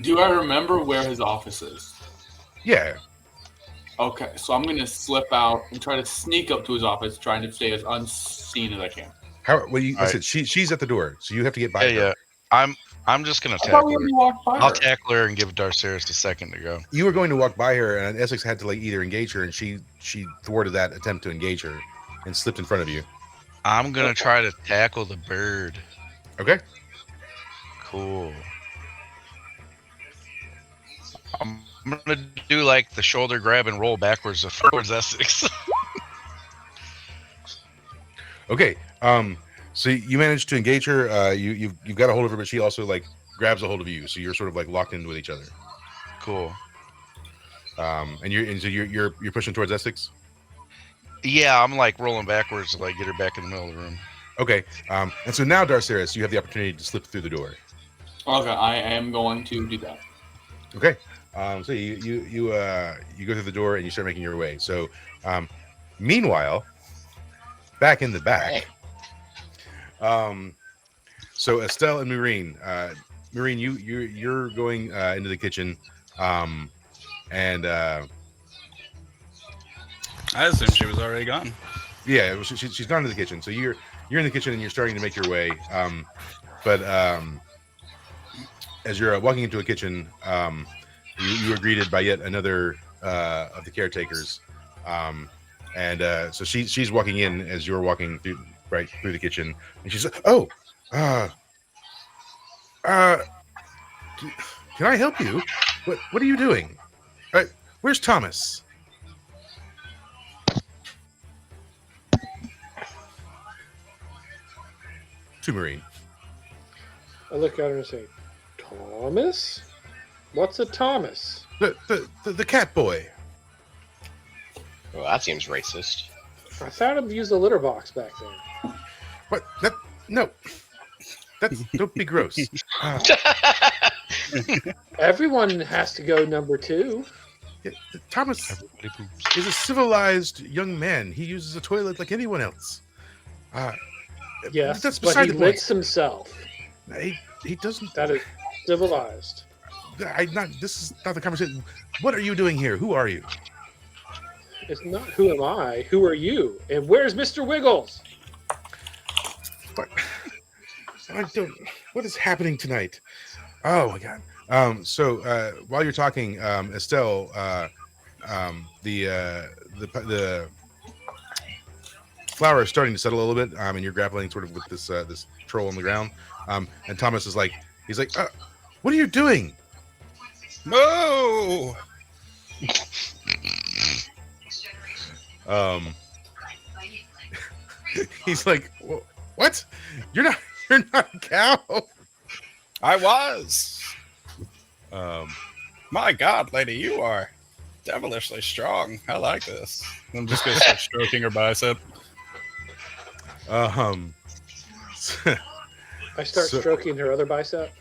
A: Do I remember where his office is?
B: Yeah.
A: Okay, so I'm going to slip out and try to sneak up to his office, trying to stay as unseen as I can.
B: How? Well, I
C: All
B: said she's at the door, so you have to get by her.
C: Yeah. I'm just gonna
A: I thought
C: tackle
A: we
C: her.
A: already walked by
C: I'll
A: her.
C: tackle her and give Darceris a second to go.
B: You were going to walk by her, and Essex had to like either engage her, and she thwarted that attempt to engage her and slipped in front of you.
C: I'm gonna try to tackle the bird.
B: Okay.
C: Cool. I'm gonna do like the shoulder grab and roll backwards towards Essex.
B: Okay. So you managed to engage her. You've got a hold of her, but she also like grabs a hold of you. So you're sort of like locked in with each other.
C: Cool.
B: And so you're pushing towards Essex.
C: Yeah, I'm like rolling backwards to like get her back in the middle of the room.
B: Okay. And so now, Darceris, you have the opportunity to slip through the door.
A: Okay, I am going to do that.
B: Okay. So you go through the door and you start making your way. So, meanwhile, back in the back. So Estelle and Maureen, you're going into the kitchen, and
E: I assumed she was already gone.
B: Yeah, well, she's gone to the kitchen. So you're in the kitchen and you're starting to make your way. But as you're walking into a kitchen, you are greeted by yet another of the caretakers. So she's walking in as you're walking through the kitchen, and she's like, "Oh, uh, uh, can I help you? What are you doing? Where's Thomas?" To Marine.
F: I look at her and say, Thomas? What's a Thomas?
B: The cat boy.
G: Well, that seems racist.
F: I thought I'd use the litter box back there.
B: What? No. Don't be gross.
F: Everyone has to go number 2.
B: Thomas
C: Everybody poops.
B: is a civilized young man. He uses a toilet like anyone else.
F: Yes,
B: that's
F: but
B: beside
F: he
B: the point.
F: licks himself.
B: He doesn't.
F: That is civilized.
B: This is not the conversation. What are you doing here? Who are you?
F: It's not who am I, who are you? And where's Mr. Wiggles?
B: What? What is happening tonight? Oh my god. So while you're talking, Estelle, the flower is starting to settle a little bit, and you're grappling sort of with this troll on the ground. And Thomas is like, what are you doing?
E: Moo!
B: He's like, what? You're not a cow.
E: I was.
B: Um,
E: My God, lady, you are devilishly strong. I like this. I'm just gonna start stroking her bicep.
F: I start
B: So-
F: stroking her other bicep.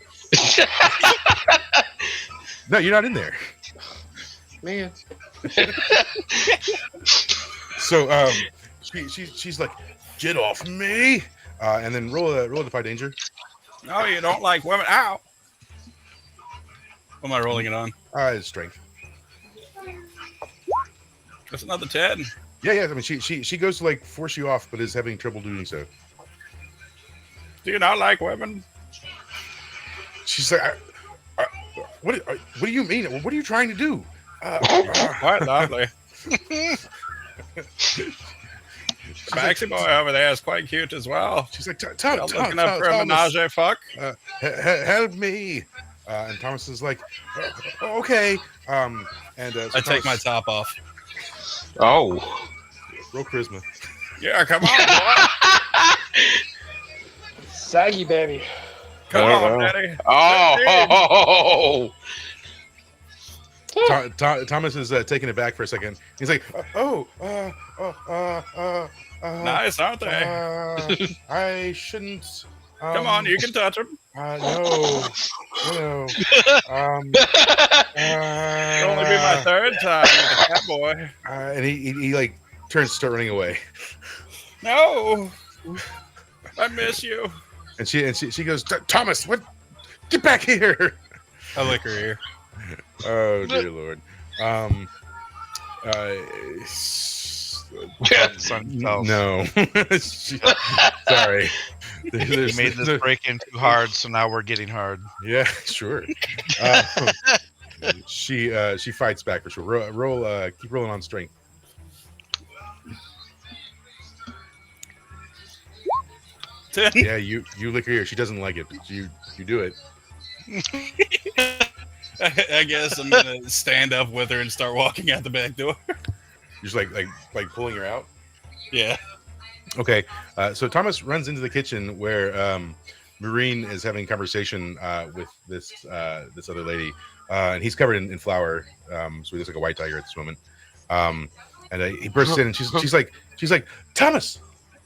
B: No, you're not in there.
F: Man,
B: So she's like, get off me, and then roll a defy danger.
E: No, you don't like women. Ow! What am I rolling it on?
B: It's strength.
E: That's another 10.
B: Yeah. I mean, she goes to like force you off, but is having trouble doing so.
E: Do you not like women?
B: She's like, what do you mean? What are you trying to do?
E: Quite lovely. Maxie boy over there is quite cute as well.
B: She's like,
E: Y'all looking up for a
B: Thomas,
E: menage a fuck?
B: help me. And Thomas is like, okay. So
E: I take my
B: Thomas,
E: top off.
G: Oh.
B: roll charisma.
E: Yeah, come on, boy.
F: saggy baby.
E: Come
G: Oh,
E: on,
G: no.
E: daddy.
G: Oh.
B: Thomas is taking it back for a second. He's like,
E: Nice, aren't they?
B: I shouldn't.
E: Come on, you can touch them.
B: No.
E: It'll only be my third time with a cat boy.
B: And he like turns to start running away.
E: No, I miss you.
B: And she goes, Thomas, what? Get back here!
E: I lick her ear.
B: Oh dear lord.
C: Son,
B: No. Sorry.
C: You made this break in too hard, so now we're getting hard.
B: Yeah, sure. She fights back for sure. Roll keep rolling on strength. Yeah, you lick her ear. She doesn't like it, but you do it.
E: I guess I'm gonna stand up with her and start walking out the back door.
B: You're just like pulling her out.
E: Yeah.
B: Okay, so Thomas runs into the kitchen where Marine is having a conversation with this other lady, and he's covered in flour, so he looks like a white tiger at this moment. He bursts in, and she's like, Thomas,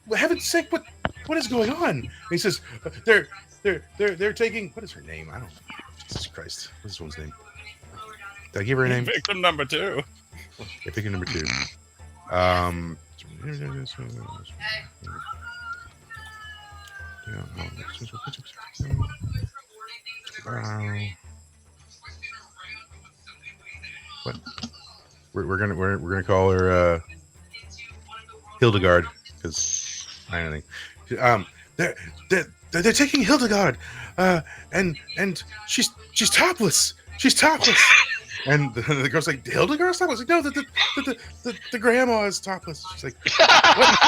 B: for heaven's sake, what is going on? And he says, they're taking, what is her name? I don't know. Jesus Christ, what's this one's name? Did I give her a name?
E: Victim number 2.
B: I think number 2. What? We're gonna call her Hildegard, because I don't think. They're, they're taking Hildegard, and she's topless. She's topless. And the girl's like, Hildegard's topless? Like, no, the grandma is topless. She's like, what?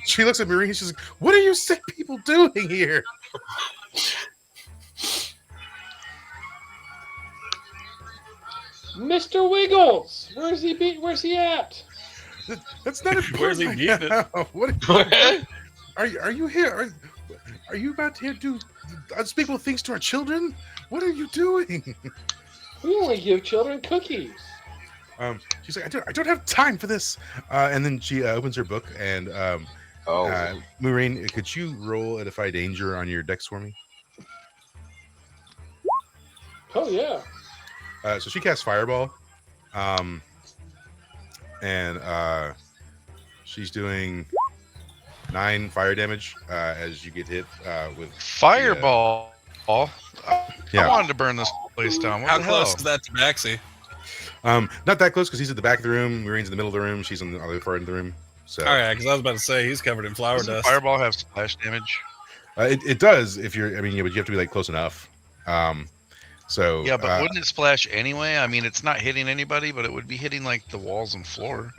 B: she looks at Marie. She's like, what are you sick people doing here?
F: Mr. Wiggles, where's he at?
B: That's not important.
E: Where's he
B: right
E: beating
B: now. What are you here? Are you about to do unspeakable things to our children? What are you doing?
F: We only give children cookies.
B: She's like, I don't have time for this. And then she opens her book and Maureen, could you roll a Defy Danger on your dex for me?
F: Oh yeah.
B: So she casts Fireball, and she's doing 9 fire damage as you get hit with
C: Fireball.
B: Yeah.
C: I wanted to burn this place down. What
E: How
C: the
E: close
C: hell?
E: is that to Maxie?
B: Not that close because he's at the back of the room. Maureen's in the middle of the room. She's on the other far end of the room. So
E: All right, because I was about to say he's covered in flower
C: Doesn't
E: dust.
C: Fireball have splash damage?
B: it does if you're. I mean, yeah, but you have to be like close enough. So
C: Yeah, but wouldn't it splash anyway? I mean, it's not hitting anybody, but it would be hitting like the walls and floor.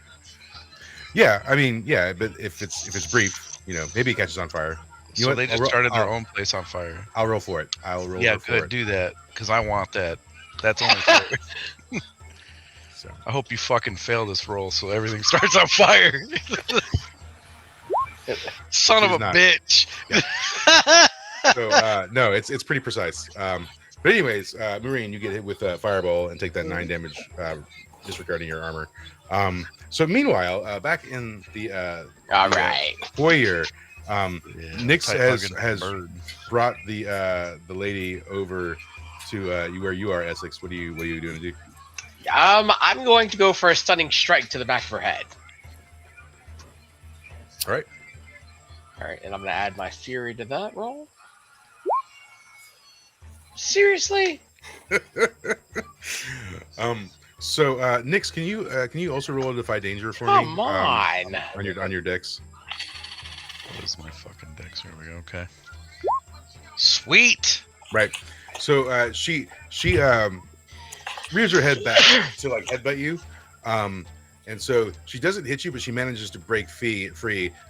B: yeah, I mean, yeah, but if it's brief, maybe it catches on fire. You know
C: So
B: what?
C: they just started their own place on fire.
B: I'll roll for it. I'll roll.
C: Yeah,
B: for
C: good.
B: it.
C: Do that because I want that. That's only fair.
B: So.
C: I hope you fucking fail this roll so everything starts on fire. Son of
B: He's
C: a
B: not.
C: bitch.
B: So no, it's pretty precise. But anyways, Maureen, you get hit with Fireball and take that 9 damage, disregarding your armor. So meanwhile, back in the
G: All right.
B: foyer,
C: Yeah,
B: Nyx
C: tight-hugging
B: has
C: bird.
B: brought the lady over to where you are, Essex. What are you doing to do?
D: I'm going to go for a stunning strike to the back of her head.
B: All right.
D: All right, and I'm going to add my fury to that roll. Seriously?
B: So Nyx, can you also roll a Defy Danger for me?
D: Come on.
B: On your decks.
C: What is my fucking dex? Here we go. Okay. Sweet.
B: Right. So she rears her head back to like headbutt you. And so she doesn't hit you, but she manages to break free.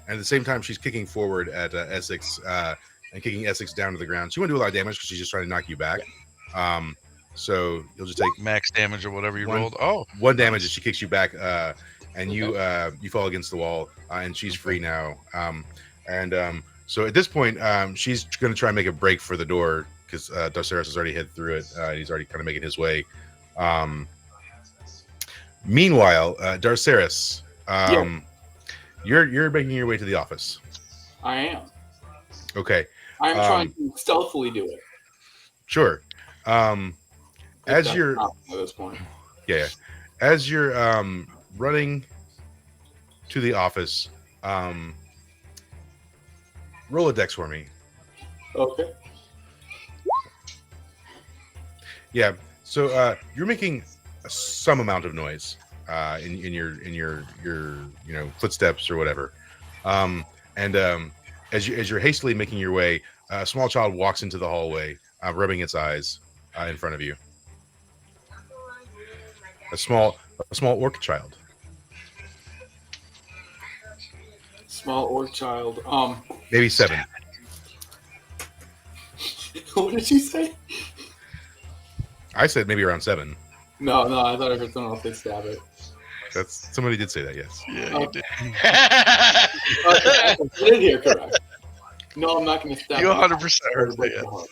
B: And at the same time, she's kicking forward at Essex and kicking Essex down to the ground. She won't do a lot of damage because she's just trying to knock you back. So you'll just take
C: Max damage or whatever you
B: One.
C: rolled. Oh,
B: 1 damage as she kicks you back, and you fall against the wall, and she's free now. So at this point, she's going to try and make a break for the door because Darceris has already hit through it. He's already kind of making his way. Meanwhile, Darceris, you're making your way to the office.
A: I am.
B: Okay,
A: I'm trying to stealthily do it.
B: sure. As
A: That's
B: you're
A: not at this point.
B: as you're running to the office, roll a dex for me.
A: Okay.
B: Yeah. So you're making some amount of noise in your footsteps or whatever. As you're hastily making your way, a small child walks into the hallway, rubbing its eyes in front of you. A small orc child.
A: Small orc child.
B: Maybe 7.
A: What did she say?
B: I said maybe around 7.
A: No, I thought I heard someone else say stab it.
B: Somebody did say that, yes.
C: yeah, you did.
A: I did hear correct. No, I'm not going to stab
C: You
A: it.
C: 100% heard
A: Break
C: that.
A: the heart.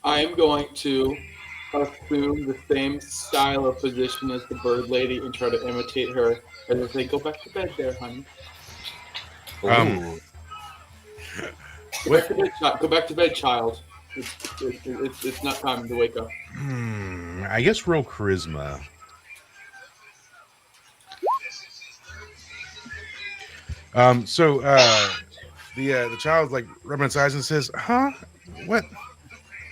A: I am going to assume the same style of position as the bird lady and try to imitate her as I say, go back to bed there, honey.
B: Um,
A: Go back to bed, child. It's not time to wake up.
B: I guess roll charisma. The child's like rubbing its eyes and says, "Huh? What?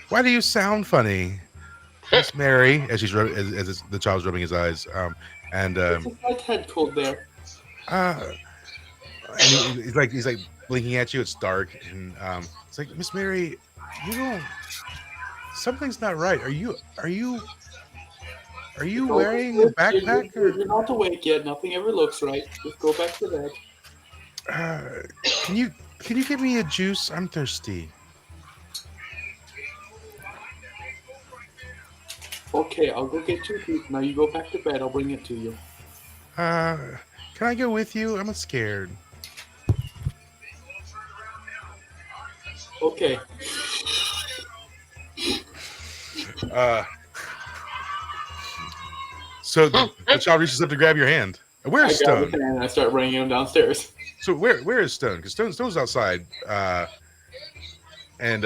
B: Why do you sound funny, Miss Mary? As the child's rubbing his eyes. And
A: It's a slight head cold there.
B: uh, he's like blinking at you. It's dark, and it's like, Miss Mary, you don't. Something's not right. Are you
A: Go
B: wearing a
A: to bed.
B: backpack or?
A: You're not awake yet. Nothing ever looks right. Just go back to bed.
B: Uh, can you give me a juice? I'm thirsty.
A: Okay, I'll go get you a juice. Now you go back to bed. I'll bring it to you.
B: Can I go with you? I'm scared.
A: Okay.
B: So the child reaches up to grab your hand. Where's
A: I grab
B: Stone?
A: his hand and I start bringing him downstairs.
B: So where is Stone? Because Stone's outside. And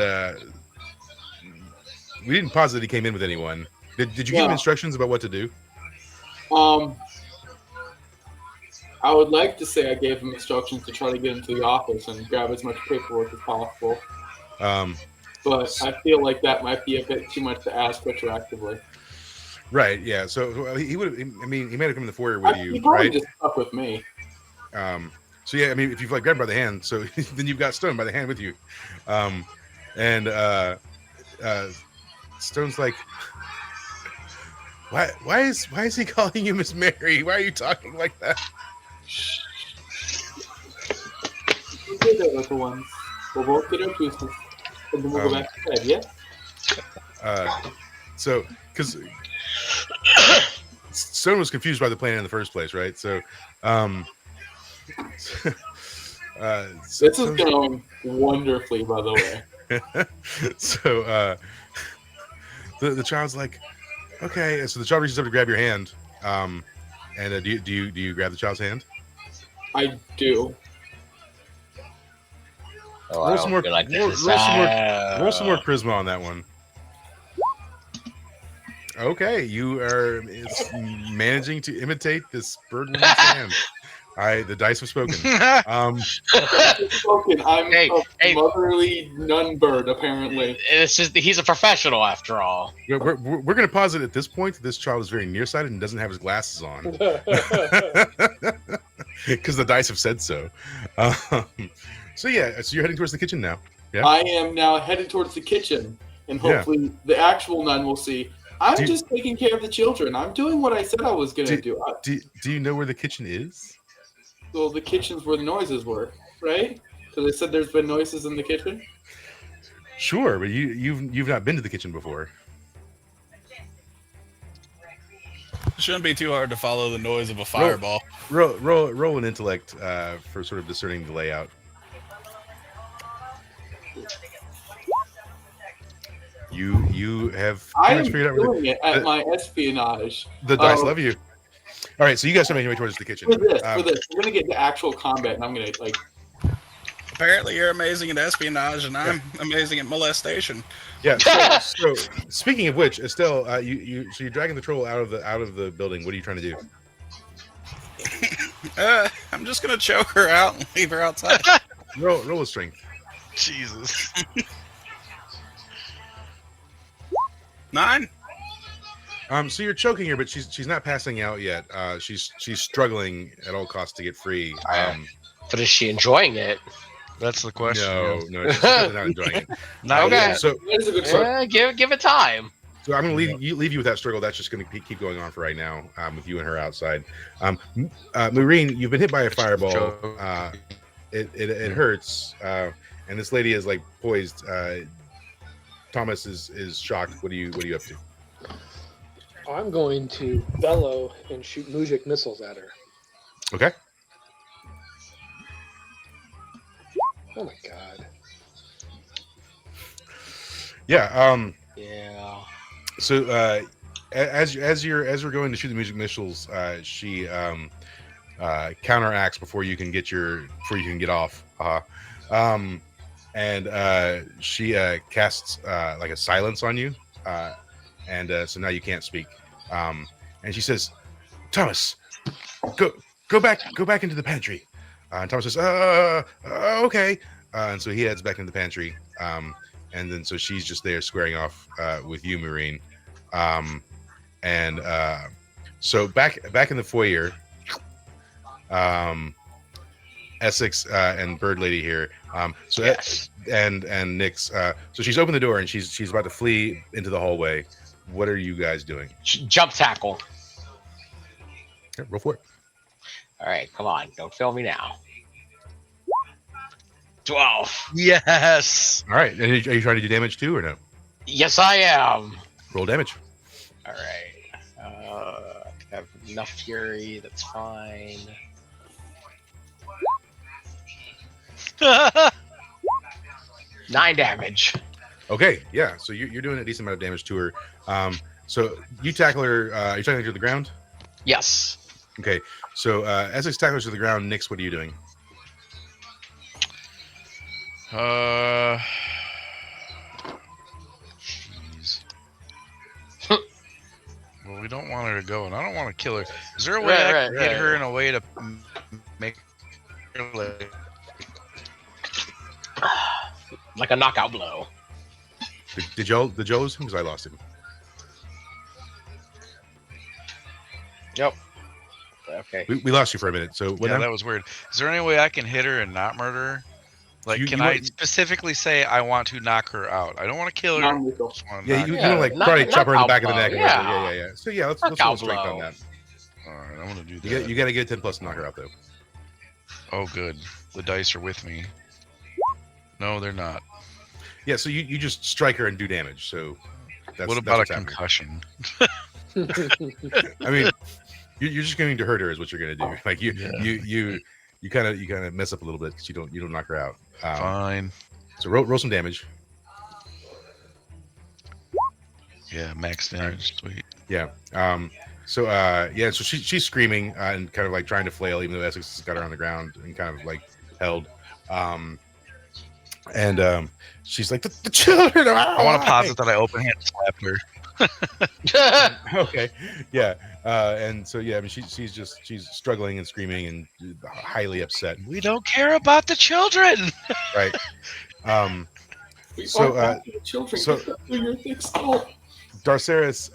B: we didn't posit that he came in with anyone. Did you give him
A: Yeah.
B: instructions about what to do?
A: I would like to say I gave him instructions to try to get into the office and grab as much paperwork as possible, but I feel like that might be a bit too much to ask retroactively.
B: Right. Yeah. So he would. I mean, he might have come in the foyer with
A: He
B: you,
A: probably
B: right?
A: just stuck with me.
B: So yeah, I mean, if you've like grabbed by the hand, so then you've got Stone by the hand with you, and Stone's like, why is he calling you Miss Mary? Why are you talking like that?
A: We'll do that, little ones. We'll both get our juices, and then we'll go back to bed. Yeah.
B: So because Stone was confused by the plan in the first place, right? So,
A: This is going wonderfully, by the way.
B: So the child's like, okay. So the child reaches up to grab your hand. And do you grab the child's hand?
A: I do.
G: Oh, I
B: Roll
G: don't
B: some more.
G: feel like this
B: Roll
G: is
B: some more charisma on that one. Okay, you are managing to imitate this bird woman's hand. The dice have spoken.
A: Spoken. I'm
D: Hey,
A: a
D: hey.
A: motherly nun bird, apparently.
D: It's just he's a professional after all.
B: We're going to posit at this point that this child is very nearsighted and doesn't have his glasses on because the dice have said so. So yeah, so you're heading towards the kitchen now. Yeah.
A: I am now headed towards the kitchen, and hopefully the actual nun will see. I'm just taking care of the children. I'm doing what I said I was going to do.
B: Do you know where the kitchen is?
A: Well, the kitchen's where the noises were, right? So they said there's been noises in the kitchen.
B: Sure, but you've not been to the kitchen before.
E: It shouldn't be too hard to follow the noise of a fireball.
B: Roll an intellect for sort of discerning the layout. You have
A: I
B: pretty
A: am
B: much figured out
A: doing it at my espionage.
B: the dice love you. All right, so you guys are making your way towards the kitchen.
A: For this, we're gonna get to actual combat, and I'm gonna like.
E: Apparently, you're amazing at espionage, and I'm amazing at molestation.
B: Yeah. So speaking of which, Estelle, so you're dragging the troll out of the building. What are you trying to do?
E: I'm just gonna choke her out and leave her outside.
B: Roll a strength.
C: Jesus.
E: 9.
B: So you're choking her, but she's not passing out yet. She's struggling at all costs to get free.
D: But is she enjoying it?
C: That's the question.
B: No, she's not enjoying it.
D: Okay.
B: So
A: That is a good start.
D: Give it time.
B: I'm going to leave you with that struggle. That's just going to keep going on for right now, with you and her outside. Maureen, you've been hit by a fireball. It hurts, and this lady is like poised. Thomas is shocked. What are you up to?
F: I'm going to bellow and shoot Mujik missiles at her.
B: Okay.
F: Oh my god.
B: Yeah.
D: Yeah.
B: So as we're going to shoot the music missiles, she counteracts before you can get off. And she casts like a silence on you, and so now you can't speak. And she says, "Thomas, go back into the pantry." And Thomas says, "Okay." And so he heads back into the pantry. and then so she's just there squaring off with you, Marine. So back in the foyer, Essex and Bird Lady here.
D: Yes.
B: And Nyx. So she's opened the door and she's about to flee into the hallway. What are you guys doing?
D: Jump tackle.
B: Yeah, roll for it.
D: All right, come on. Don't fail me now. 12.
C: Yes.
B: All right. And are you trying to do damage too or no?
D: Yes, I am.
B: Roll damage.
D: All right. I have enough fury. That's fine. 9 damage.
B: Okay. Yeah. So you're doing a decent amount of damage to her. So you tackle her. You're tackling her to the ground.
D: Yes.
B: Okay. So Essex tackles her to the ground. Nyx, what are you doing?
C: Jeez. Well, we don't want her to go, and I don't want to kill her. Is there a way I can hit her in a way to make her
D: Like a knockout blow.
B: Did y'all lose him? Because I lost him.
D: Yep. Okay.
B: We lost you for a minute. So what
C: Yeah,
B: now?
C: that was weird. Is there any way I can hit her and not murder her? Like,
B: You
C: can
B: want-
C: I specifically say I want to knock her out? I don't want to kill her.
A: Non-lethal.
C: Just wanna
B: Yeah,
C: knock
B: you
C: her
B: want to
C: out.
B: like
D: knock-
B: probably chop her in the
D: knockout
B: back of the
D: blow,
B: neck. And
D: yeah.
B: yeah. So yeah, let's roll
D: Knockout
B: strength
D: blow.
B: on that.
C: All right, I'm gonna do
B: You
C: that.
B: got to get a 10+ to knock her out though.
C: Oh, good. The dice are with me. No, they're not.
B: Yeah. So you just strike her and do damage. So that's
C: What about
B: what's
C: a
B: happening.
C: concussion?
B: I mean, you're just going to hurt her is what you're going to do. Like you kind of mess up a little bit because you don't knock her out.
C: Fine.
B: So roll some damage.
C: Yeah, max damage. Sweet.
B: Yeah. So she's screaming and kind of like trying to flail, even though Essex has got her on the ground and kind of like held. She's like the children.
C: I want to posit that I open hand slapped her.
B: Okay. Yeah. And so yeah, I mean she's struggling and screaming and highly upset.
C: We don't care about the children.
B: Right.
A: We
B: So,
A: are not the children.
B: so-
A: Get that through your thick skull.
B: Darceris,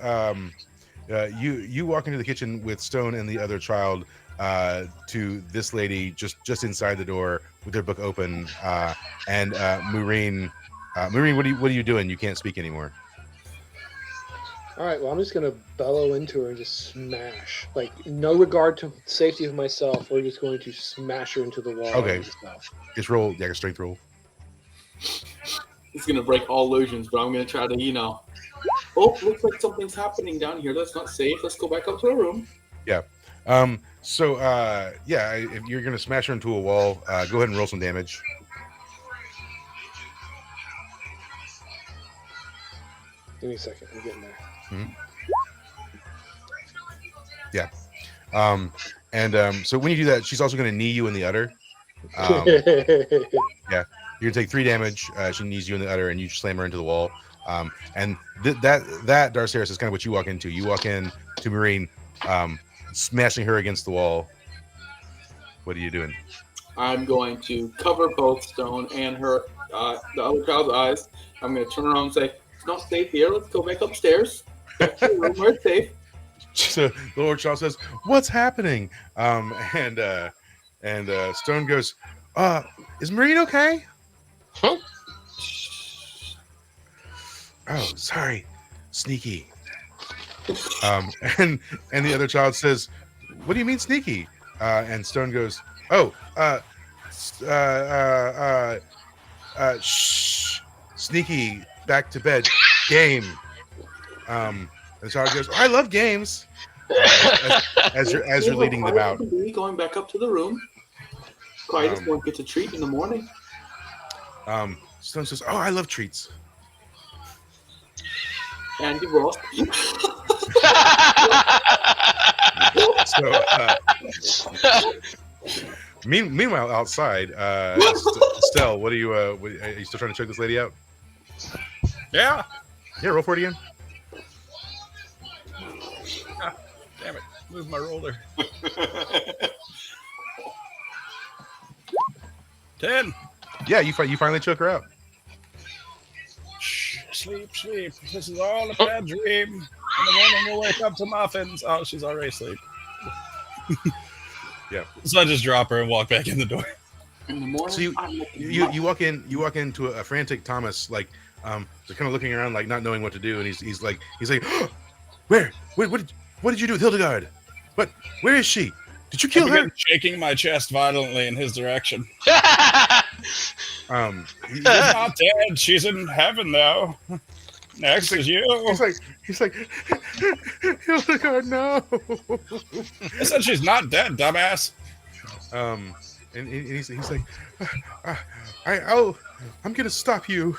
B: you walk into the kitchen with Stone and the other child to this lady just inside the door with her book open, and Maureen, what are you doing? You can't speak anymore.
F: All right, well, I'm just gonna bellow into her and just smash. Like, no regard to safety of myself. We're just going to smash her into the wall.
B: Okay.
F: And stuff.
B: Just roll, a strength roll.
A: It's gonna break all illusions, but I'm gonna try to, Oh, looks like something's happening down here. That's not safe. Let's go back up to our room.
B: If you're gonna smash her into a wall, go ahead and roll some damage.
F: Give me a second. I'm getting there.
B: So when you do that, she's also gonna knee you in the udder. You're gonna take 3 damage. She knees you in the udder, and you slam her into the wall. And that Darceris is kind of what you walk into. You walk in to Marine, smashing her against the wall. What are you doing?
A: I'm going to cover both Stone and her, the other child's eyes. I'm going to turn around and say, "It's not safe here. Let's go back upstairs. Back to your room where it's safe."
B: So the Lord Child says, "What's happening?" And Stone goes, "Is Marine okay?"
D: Huh?
B: Oh, sorry, sneaky. And the other child says, "What do you mean sneaky?" And Stone goes, shh, sneaky, back to bed, game. And the child goes, "I love games." As you're leading them out.
A: Going back up to the room. Quietest one gets a treat in the morning.
B: Stone says, "Oh, I love treats."
A: And you lost.
B: So, meanwhile, outside, Stell, what are you? Are you still trying to choke this lady out?
E: Yeah.
B: Yeah, roll for it again.
E: Damn it. Move my roller. 10.
B: Yeah, you finally choke her out.
E: sleep, sleep. This is all a bad dream. In the morning, you'll wake up to muffins. Oh, she's already asleep.
B: Yeah.
E: So I just drop her and walk back in the door.
A: In the morning,
B: So
A: I'm looking
B: you walk into a frantic Thomas, like just kind of looking around, like not knowing what to do, and he's like, where? What did you do with Hildegard? Where is she? Did you
E: I
B: kill her?
E: began shaking my chest violently in his direction.
B: He's
E: Not dead. She's in heaven now. Next is you.
B: he's like, Hildegard, no.
E: I said she's not dead, dumbass.
B: And he's like, I'm gonna stop you.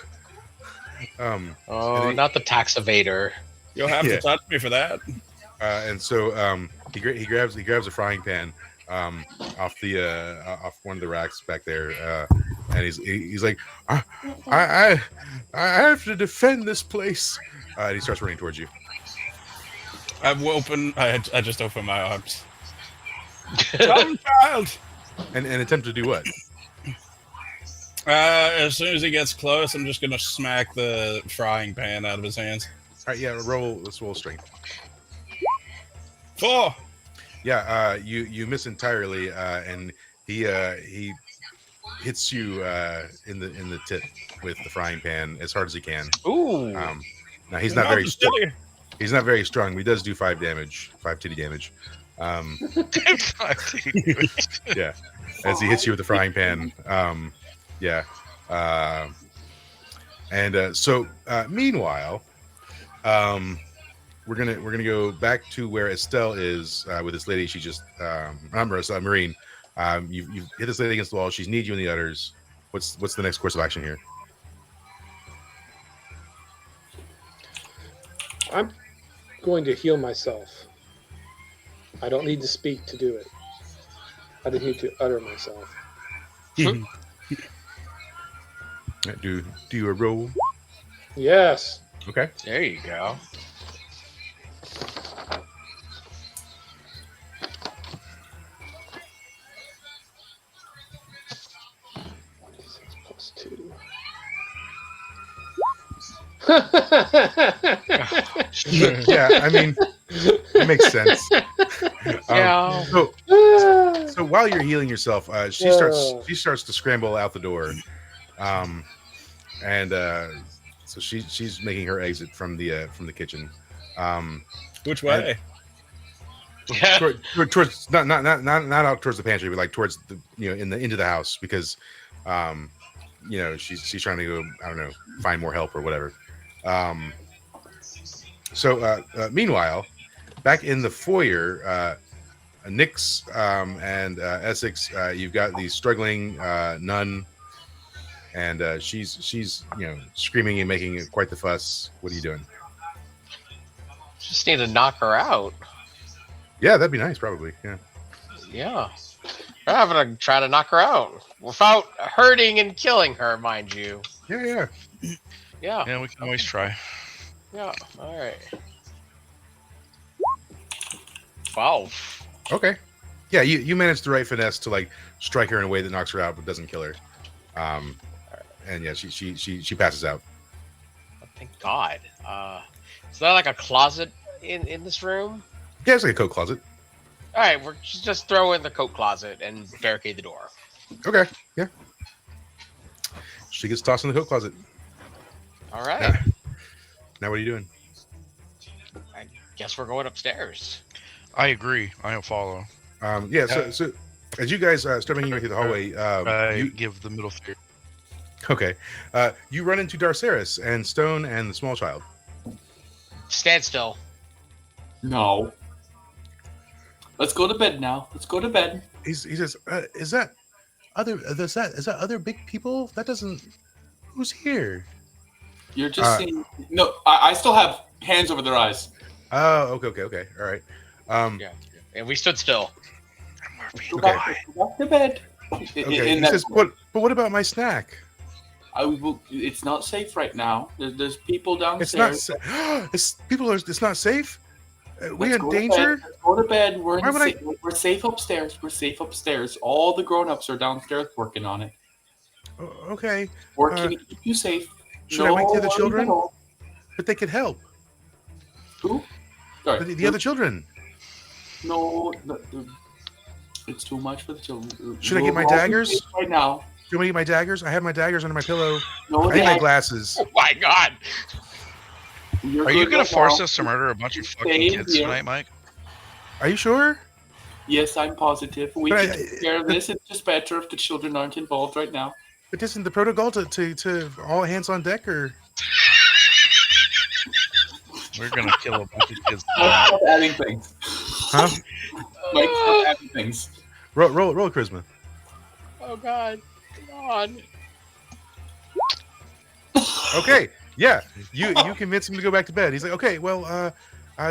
G: Oh, not the tax evader.
E: You'll have to touch me for that.
B: And so he grabs a frying pan off one of the racks back there, and he's like, I have to defend this place. And he starts running towards you.
E: I just open my arms. Come, child.
B: And attempt to do what?
E: As soon as he gets close, I'm just gonna smack the frying pan out of his hands.
B: All right, yeah. Let's roll strength.
E: 4.
B: Yeah, you miss entirely, and he hits you in the tip with the frying pan as hard as he can.
G: Ooh.
B: Now he's not very strong. He's not very strong. But he does do 5 titty damage. Yeah, as he hits you with the frying pan. Yeah, and so meanwhile, we're gonna go back to where Estelle is with this lady. She just Marine. You've hit this lady against the wall. She's kneed you in the udders. What's the next course of action here?
F: I'm going to heal myself. I don't need to speak to do it. I just need to utter myself.
B: Do you a roll?
F: Yes.
B: Okay.
G: There you go.
F: Plus 2.
B: Yeah, I mean, it makes sense.
G: Yeah.
B: So while you're healing yourself, she starts to scramble out the door, and so she's making her exit from the kitchen.
E: Which way?
B: Towards not out towards the pantry, but like towards the into the house, because she's trying to go, I don't know, find more help or whatever. So meanwhile, back in the foyer, Nyx and Essex, you've got the struggling nun, and she's screaming and making quite the fuss. What are you doing?
G: Just need to knock her out.
B: Yeah, that'd be nice, probably. Yeah.
G: Yeah. I'm gonna try to knock her out without hurting and killing her, mind you.
B: Yeah.
G: Yeah.
C: Yeah, we can always try.
G: Yeah. All right. 12.
B: Okay. Yeah, you managed the right finesse to like strike her in a way that knocks her out but doesn't kill her. And yeah, she passes out.
G: Oh, thank God. Is there like a closet in this room?
B: Yeah, it's like a coat closet.
G: All right, we're just throw in the coat closet and barricade the door.
B: Okay. Yeah. She gets tossed in the coat closet.
G: All right.
B: Yeah. Now what are you doing?
G: I guess we're going upstairs.
C: I agree. I'll follow.
B: Yeah. So as you guys start making your way through the hallway,
C: I
B: you
C: give the middle finger.
B: okay. You run into Darceris and Stone and the small child.
G: Stand still.
A: No. Let's go to bed now. Let's go to bed.
B: He says, "Is that other big people? That doesn't. Who's here?"
A: You're just seeing. No, I still have hands over their eyes.
B: Oh, okay. All right.
G: Yeah. And we stood still.
A: Go
B: Okay.
A: back to bed.
B: Okay. He says, but what about my snack?
A: It's not safe right now. There's people
B: It's
A: downstairs.
B: not. It's not safe. We
A: Let's
B: in
A: go to
B: danger?
A: bed. Let's go to bed. We're
B: Why would
A: we're safe upstairs. We're safe upstairs. All the grown-ups are downstairs working on it.
B: Okay.
A: Working to keep you safe.
B: Should I wake the other
A: worries
B: children?
A: at all.
B: But they could help.
A: Who? Sorry.
B: The other children.
A: No, it's too much for the children.
B: Should I get my
A: We're all
B: daggers?
A: safe right now.
B: Do you want me to get my daggers? I have my daggers under my pillow.
A: No,
B: I need my
A: Dad,
B: glasses.
D: Oh my god!
A: you're
C: Are you
A: good
C: gonna
A: right
C: force
A: now.
C: us to murder a bunch of fucking
A: Stay
C: kids
A: here.
C: tonight, Mike?
B: Are you sure?
A: Yes, I'm positive. We
B: But
A: can take care of this. It's just better if the children aren't involved right now.
B: It isn't the protocol to all hands on deck, or
C: We're gonna kill a bunch of kids
A: Mike,
C: tonight.
A: stop adding things.
B: huh?
A: Mike, stop adding things.
B: Roll charisma.
D: Oh god. God.
B: Okay, yeah, you convince him to go back to bed. He's like, okay, well,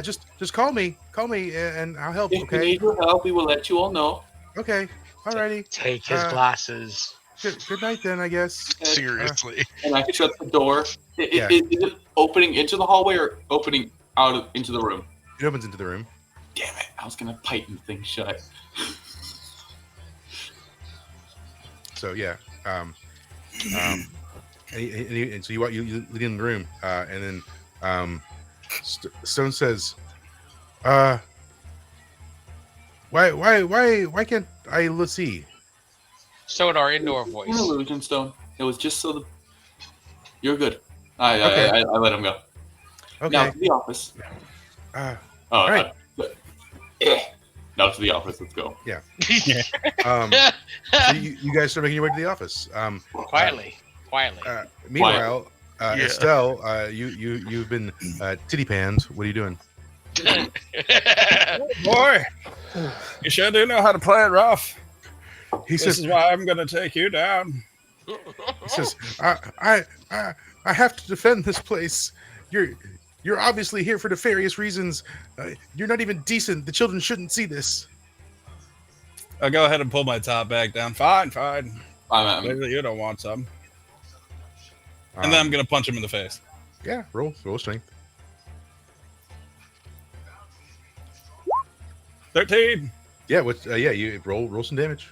B: just call me, and I'll help.
A: If we
B: Okay,
A: need your help, we will let you all know.
B: okay, alrighty.
D: Take his
B: Uh,
D: glasses.
B: Good night then, I guess.
C: Seriously.
A: And I can shut the door.
B: Yeah.
A: Is it opening into the hallway or opening into the room?
B: It opens into the room.
A: Damn it! I was gonna tighten things shut.
B: So yeah, and so you lead in the room, and then Stone says, why can't I see?
D: So in our indoor
A: An
D: voice.
A: illusion stone. It was just so the. You're good.
B: Okay.
A: I let him go.
B: Okay,
A: Now to the office.
B: uh,
A: Oh,
B: right.
A: Now to the office. Let's go.
B: so you guys start making your way to the office.
D: Quietly.
B: Meanwhile,
C: Yeah.
B: Estelle, you've been titty panned. What are you doing?
E: Boy, you sure do know how to play it rough.
B: He
E: This
B: says,
E: is why I'm gonna take you down.
B: he says, I have to defend this place. You're obviously here for nefarious reasons. You're not even decent. The children shouldn't see this.
E: I'll go ahead and pull my top back down. Fine.
A: I'm
E: Maybe you don't want some. And then I'm gonna punch him in the face.
B: Yeah, roll strength.
E: 13.
B: Yeah, you roll some damage.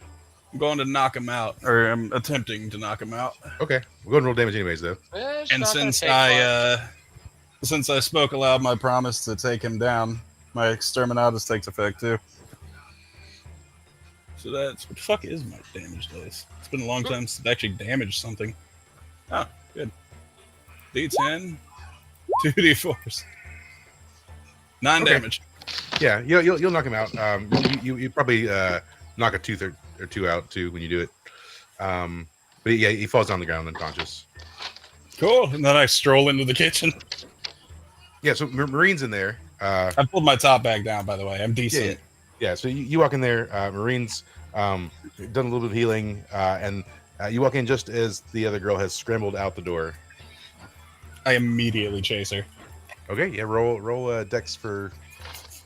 E: I'm going to knock him out, or I'm attempting to knock him out.
B: Okay, we'll go and roll damage anyways, though.
E: And since I spoke aloud my promise to take him down, my exterminatus takes effect too. So that's what the fuck is my damage dice? It's been a long time since I've actually damaged something. Oh, good. D10, 2d4s, 9
B: Okay.
E: damage.
B: Yeah, you'll knock him out. You probably knock a tooth or two out too when you do it. But yeah, he falls on the ground unconscious.
E: Cool. And then I stroll into the kitchen.
B: Yeah, so Marine's in there.
E: I pulled my top back down, by the way. I'm decent.
B: Yeah. So you walk in there. Marine's done a little bit of healing, and you walk in just as the other girl has scrambled out the door.
E: I immediately chase her.
B: Okay, yeah. Roll Dex for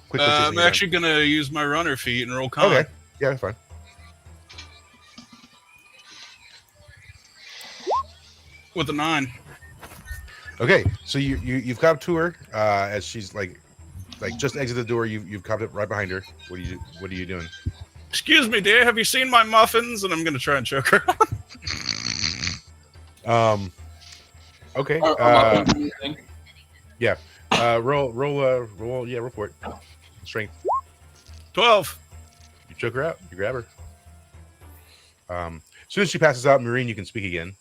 B: quick.
E: I'm actually gonna use my runner feet and roll con.
B: Okay. Yeah, that's fine.
E: With a 9.
B: Okay, so you've caught up to her as she's like just exit the door. You've caught up right behind her. What are you doing?
E: Excuse me, dear. Have you seen my muffins? And I'm gonna try and choke her.
B: Okay. Yeah. Roll. Yeah, roll for it. Strength.
E: 12.
B: You choke her out. You grab her. As soon as she passes out, Marine, you can speak again.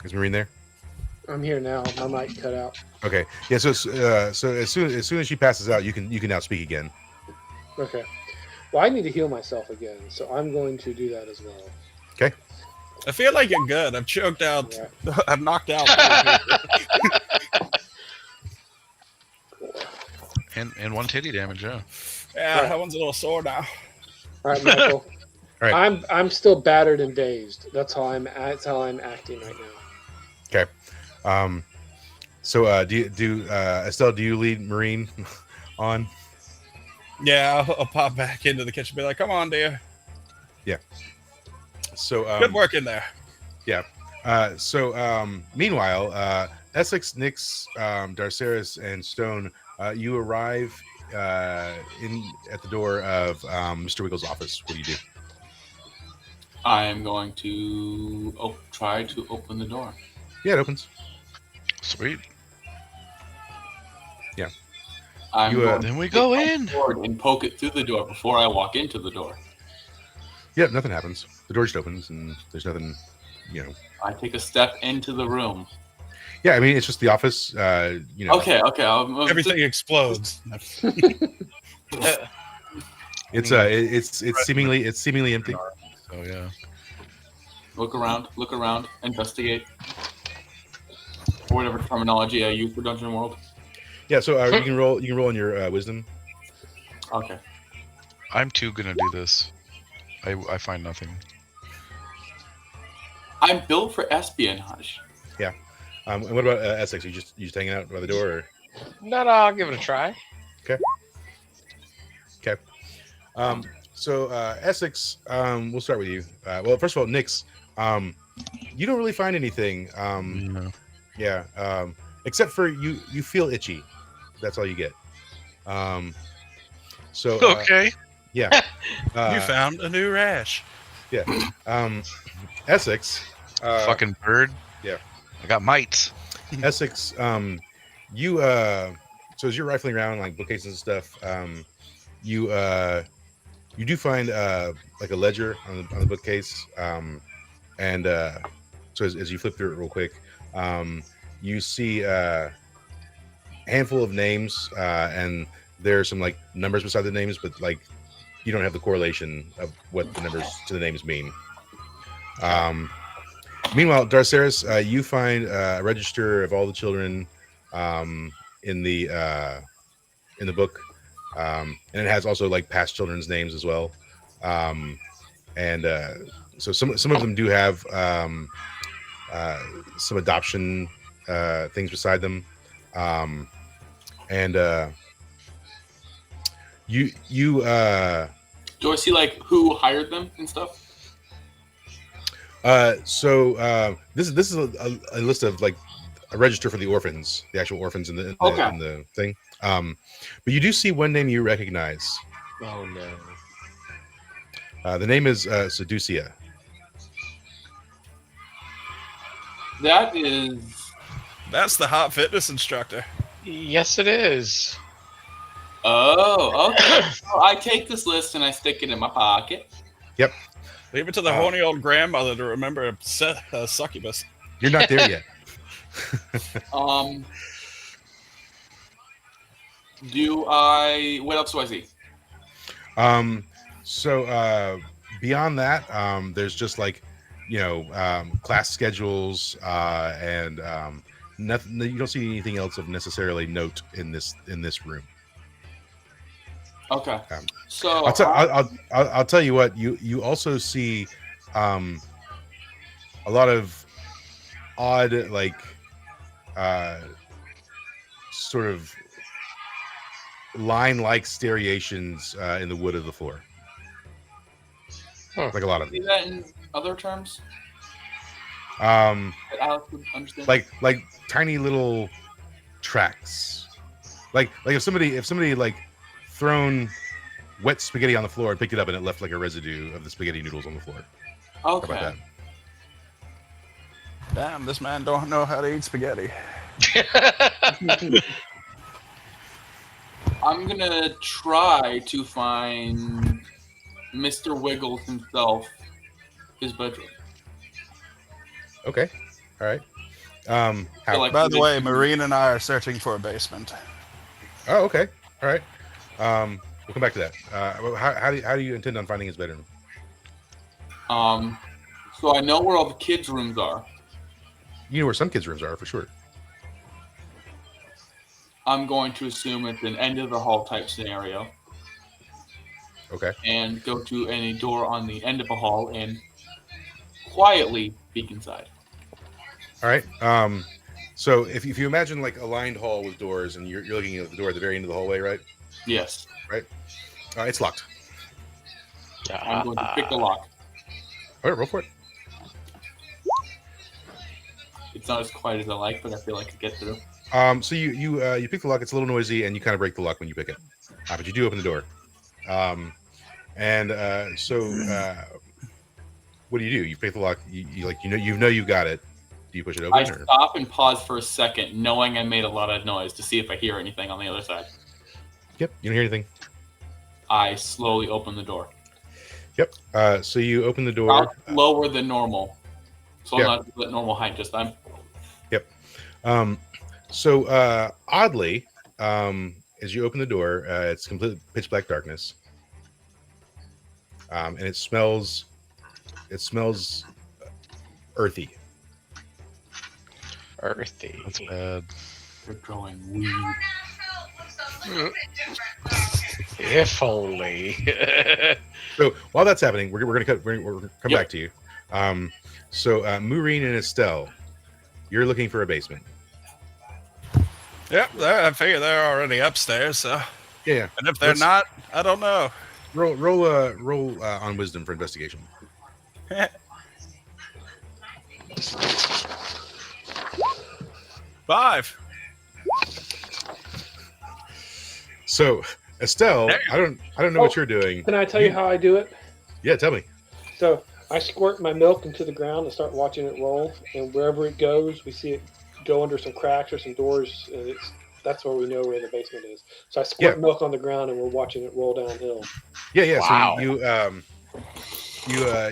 B: Is Marine there?
F: I'm here now. My mic cut out.
B: Okay. Yeah. So as soon as she passes out, you can now speak again.
F: Okay. Well, I need to heal myself again, so I'm going to do that as well.
B: Okay.
E: I feel like you're good. I've choked out.
F: Yeah.
E: I've knocked out.
C: And 1 titty damage, yeah.
E: Yeah, that one's a little sore now.
F: All right, Michael.
B: All right.
F: I'm still battered and dazed. That's how I'm acting right now.
B: Okay. So Estelle, do you lead Marine on?
E: Yeah, I'll pop back into the kitchen and be like, come on, dear.
B: So
E: Good work in there.
B: Meanwhile, Essex, Nyx, Darceris, and Stone, you arrive at the door of Mr. Wiggles' office. What do you do?
A: I am going to try to open the door.
B: Yeah, it opens.
C: Sweet.
A: I'm
B: You,
A: going
C: Then we
A: to
C: go
A: take my
C: in.
A: sword and poke it through the door before I walk into the door.
B: Yeah, nothing happens. The door just opens, and there's nothing.
A: I take a step into the room.
B: Yeah, I mean it's just the office.
A: Okay.
E: Everything explodes.
B: It's seemingly empty.
C: So yeah.
A: Look around, investigate. Or whatever terminology I use for Dungeon World.
B: Yeah, so you can roll on your wisdom.
A: Okay.
C: I'm too gonna do this. I find nothing.
A: I'm built for espionage.
B: And what about Essex? Are you just hanging out by the door? Or?
G: No, I'll give it a try.
B: Okay. So Essex, we'll start with you. Well, first of all, Nyx, you don't really find anything.
C: No.
B: Yeah. Except for you feel itchy. That's all you get. So
C: Okay.
B: yeah.
E: You found a new rash.
B: Essex.
C: Fucking bird.
B: Yeah.
C: I got mites.
B: Essex, you so as you're rifling around like bookcases and stuff, you do find like a ledger on the bookcase, and so as you flip through it real quick, you see a handful of names, and there's some like numbers beside the names, but like you don't have the correlation of what the numbers to the names mean. Meanwhile, Darceris, you find a register of all the children in the book, and it has also like past children's names as well. And so some of them do have some adoption things beside them, and you
A: Do I see like who hired them and stuff?
B: So this is a list of like a register for the orphans, the actual orphans in the thing. But you do see one name you recognize.
G: Oh no.
B: The name is Seducia.
E: That's the hot fitness instructor.
G: Yes, it is.
A: Oh, okay. So I take this list and I stick it in my pocket.
B: Yep.
E: Leave it to the horny old grandmother to remember a succubus.
B: You're not there yet.
A: What else do I see?
B: So beyond that, there's just like class schedules and nothing. You don't see anything else of necessarily note in this room.
A: Okay. So
B: I'll tell you what. You also see a lot of odd like sort of line-like striations in the wood of the floor. Like a lot of
A: see
B: them.
A: that in other terms?
B: That
A: Alex would understand.
B: like tiny little tracks. Like if somebody like thrown wet spaghetti on the floor and picked it up and it left like a residue of the spaghetti noodles on the floor. How about
A: Okay.
B: that?
E: Damn, this man don't know how to eat spaghetti.
A: I'm gonna try to find Mr. Wiggles himself, his bedroom.
B: Okay. All right. How?
A: like-
E: By the way, Marine and I are searching for a basement.
B: Oh, okay. All right. We'll come back to that. How do you intend on finding his bedroom?
A: So I know where all the kids' rooms are.
B: You know where some kids' rooms are for sure.
A: I'm going to assume it's an end of the hall type scenario
B: Okay.
A: and go to any door on the end of a hall and quietly peek inside.
B: All right. So if you imagine like a lined hall with doors and you're looking at the door at the very end of the hallway, right?
A: Yes.
B: It's locked.
A: I'm going to pick the lock.
B: All right, roll for it.
A: It's not as quiet as I like, but I feel like I get through.
B: So you pick the lock. It's a little noisy, and you kind of break the lock when you pick it. But you do open the door. What do? You pick the lock. You know you got it. Do you push it open?
A: I stop and pause for a second, knowing I made a lot of noise to see if I hear anything on the other side.
B: Yep. You don't hear anything.
A: I slowly open the door.
B: Yep. So you open the door.
A: About lower than normal. So
B: Yeah.
A: I'm not at normal height, just I'm.
B: Yep. Oddly, as you open the door, it's completely pitch black darkness. And it smells earthy.
G: Earthy.
C: That's bad.
A: They're growing weed.
G: If only.
B: So while that's happening, we're gonna come back to you. Maureen and Estelle, you're looking for a basement.
E: Yep, I figure they're already upstairs. So,
B: Yeah.
E: and if they're not, I don't know.
B: Roll on wisdom for investigation.
E: 5.
B: So Estelle, I don't know what you're doing.
F: Can I tell you how I do it?
B: Yeah, tell me.
F: So I squirt my milk into the ground and start watching it roll, and wherever it goes, we see it go under some cracks or some doors, and that's where we know where the basement is. So I squirt milk on the ground, and we're watching it roll downhill.
B: Yeah.
G: Wow.
B: So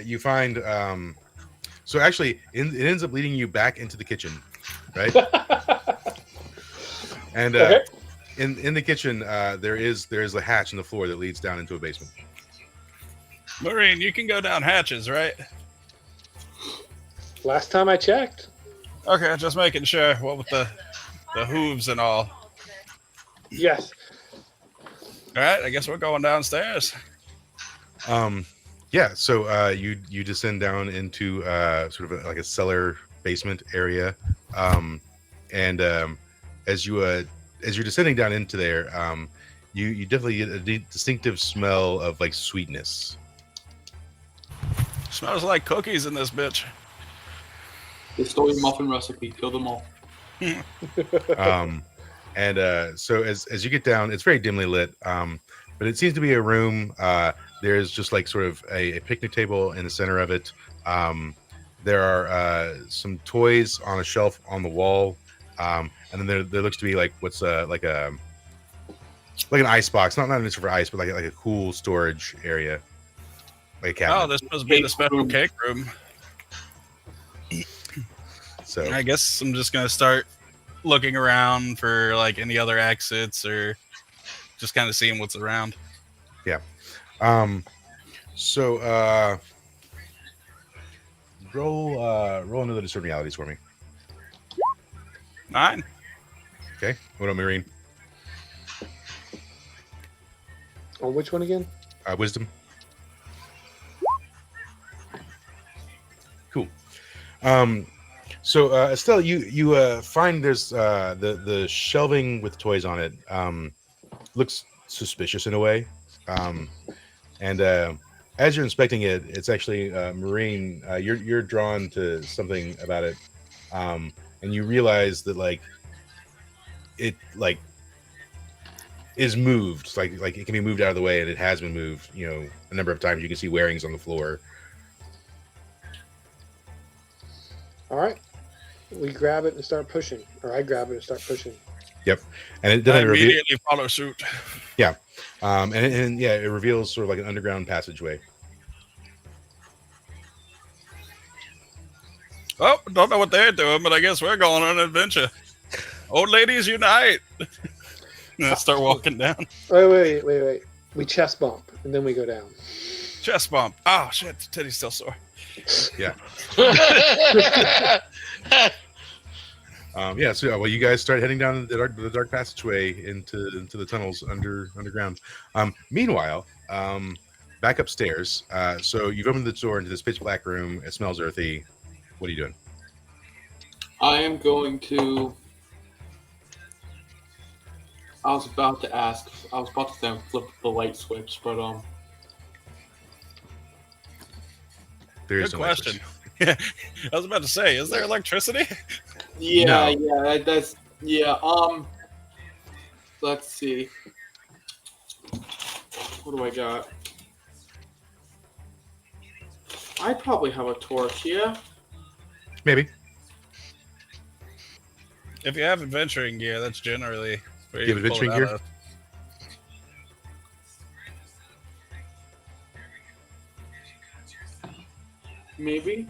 B: you find so actually it ends up leading you back into the kitchen, right? And
F: Okay.
B: in the kitchen there is a hatch in the floor that leads down into a basement.
E: Maureen, you can go down hatches, right?
F: Last time I checked.
E: Okay, just making sure. What with the hooves and all.
F: Yes.
E: All right, I guess we're going downstairs.
B: Yeah, so you descend down into sort of like a cellar basement area, and as you're descending down into there, you definitely get a distinctive smell of like sweetness.
E: Smells like cookies in this bitch.
A: They stole your muffin recipe. Kill them all.
B: So as you get down, it's very dimly lit, but it seems to be a room. There's just like sort of a picnic table in the center of it. There are some toys on a shelf on the wall, and then there looks to be like what's like an ice box, not an for ice, but like a cool storage area, like a cabinet.
E: Oh, this must be the special cake room.
B: So
E: I guess I'm just gonna start looking around for like any other exits or just kind of seeing what's around.
B: Yeah. Roll another discern realities for me.
E: 9.
B: Okay. What about Marine?
F: On which one again?
B: Wisdom. Cool. Estelle, you find there's the shelving with toys on it looks suspicious in a way, and as you're inspecting it, it's actually Marine. You're drawn to something about it, and you realize that it is moved, like it can be moved out of the way, and it has been moved. A number of times. You can see wearings on the floor.
F: All right. We grab it and start pushing, or I grab it and start pushing.
B: Yep, and it
E: I
B: doesn't reveal.
E: immediately follow suit.
B: Yeah, it reveals sort of like an underground passageway.
E: Oh, don't know what they're doing, but I guess we're going on an adventure. Old ladies unite! And I start walking down.
F: Wait. We chest bump, and then we go down.
E: Chest bump. Oh, shit, the titty's still sore.
B: Yeah. So you guys start heading down the dark passageway into the tunnels underground. Meanwhile, back upstairs. So you've opened the door into this pitch black room. It smells earthy. What are you doing?
A: I am going to. I was about to then flip the light switch, but
B: There is
E: Good
B: no light
E: question.
B: switch.
E: I was about to say, is there electricity?
A: yeah,
B: No.
A: that's. Let's see. What do I got? I probably have a torch, yeah?
B: Maybe.
E: If you have adventuring gear, that's generally where
B: Do you have
E: can pull it
B: adventuring
E: out
B: gear?
E: of.
A: Maybe?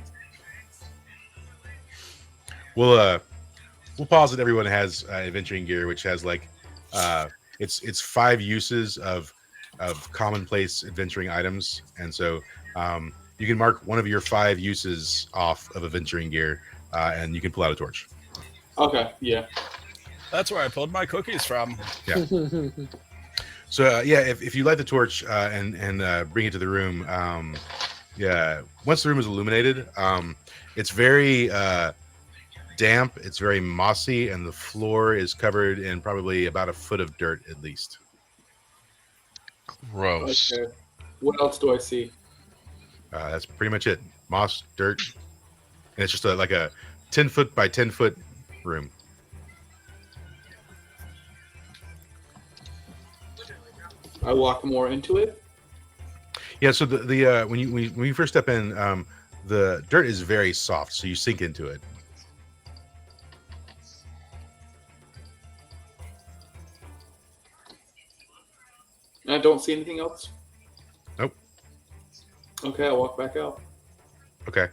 B: We'll pause that everyone has adventuring gear, which has like it's 5 uses of commonplace adventuring items, and so you can mark one of your 5 uses off of adventuring gear, and you can pull out a torch.
A: Okay, yeah.
E: That's where I pulled my cookies from.
B: Yeah. So yeah, if you light the torch and bring it to the room, yeah, once the room is illuminated, it's very damp, it's very mossy, and the floor is covered in probably about a foot of dirt at least.
C: Gross.
A: Okay. What else do I see?
B: That's pretty much it. Moss, dirt, and it's just like a 10-foot by 10-foot room.
A: I walk more into it.
B: Yeah. So the when you first step in, the dirt is very soft, so you sink into it.
A: And I don't see anything else.
B: Nope.
A: Okay, I'll walk back out.
B: Okay.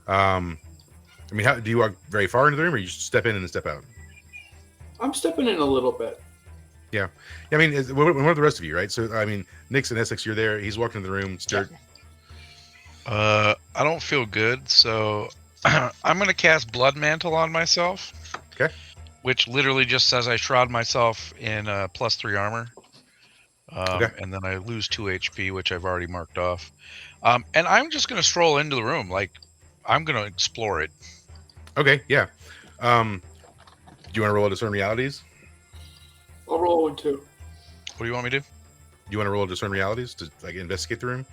B: I mean, how do you walk very far into the room, or you just step in and then step out?
A: I'm stepping in a little bit.
B: Yeah. I mean, what are the rest of you, right? So, I mean, Nix and Essex, you're there. He's walking in the room. It's dirt.
C: I don't feel good, so I'm gonna cast Blood Mantle on myself.
B: Okay.
C: Which literally just says I shroud myself in +3 armor.
B: Okay.
C: And then I lose 2 HP, which I've already marked off. And I'm just gonna stroll into the room, like I'm gonna explore it.
B: Okay. Yeah. Do you want to roll a discern realities?
A: I'll roll one too.
C: What do you want me to do?
B: Do you want to roll a discern realities to like investigate the room?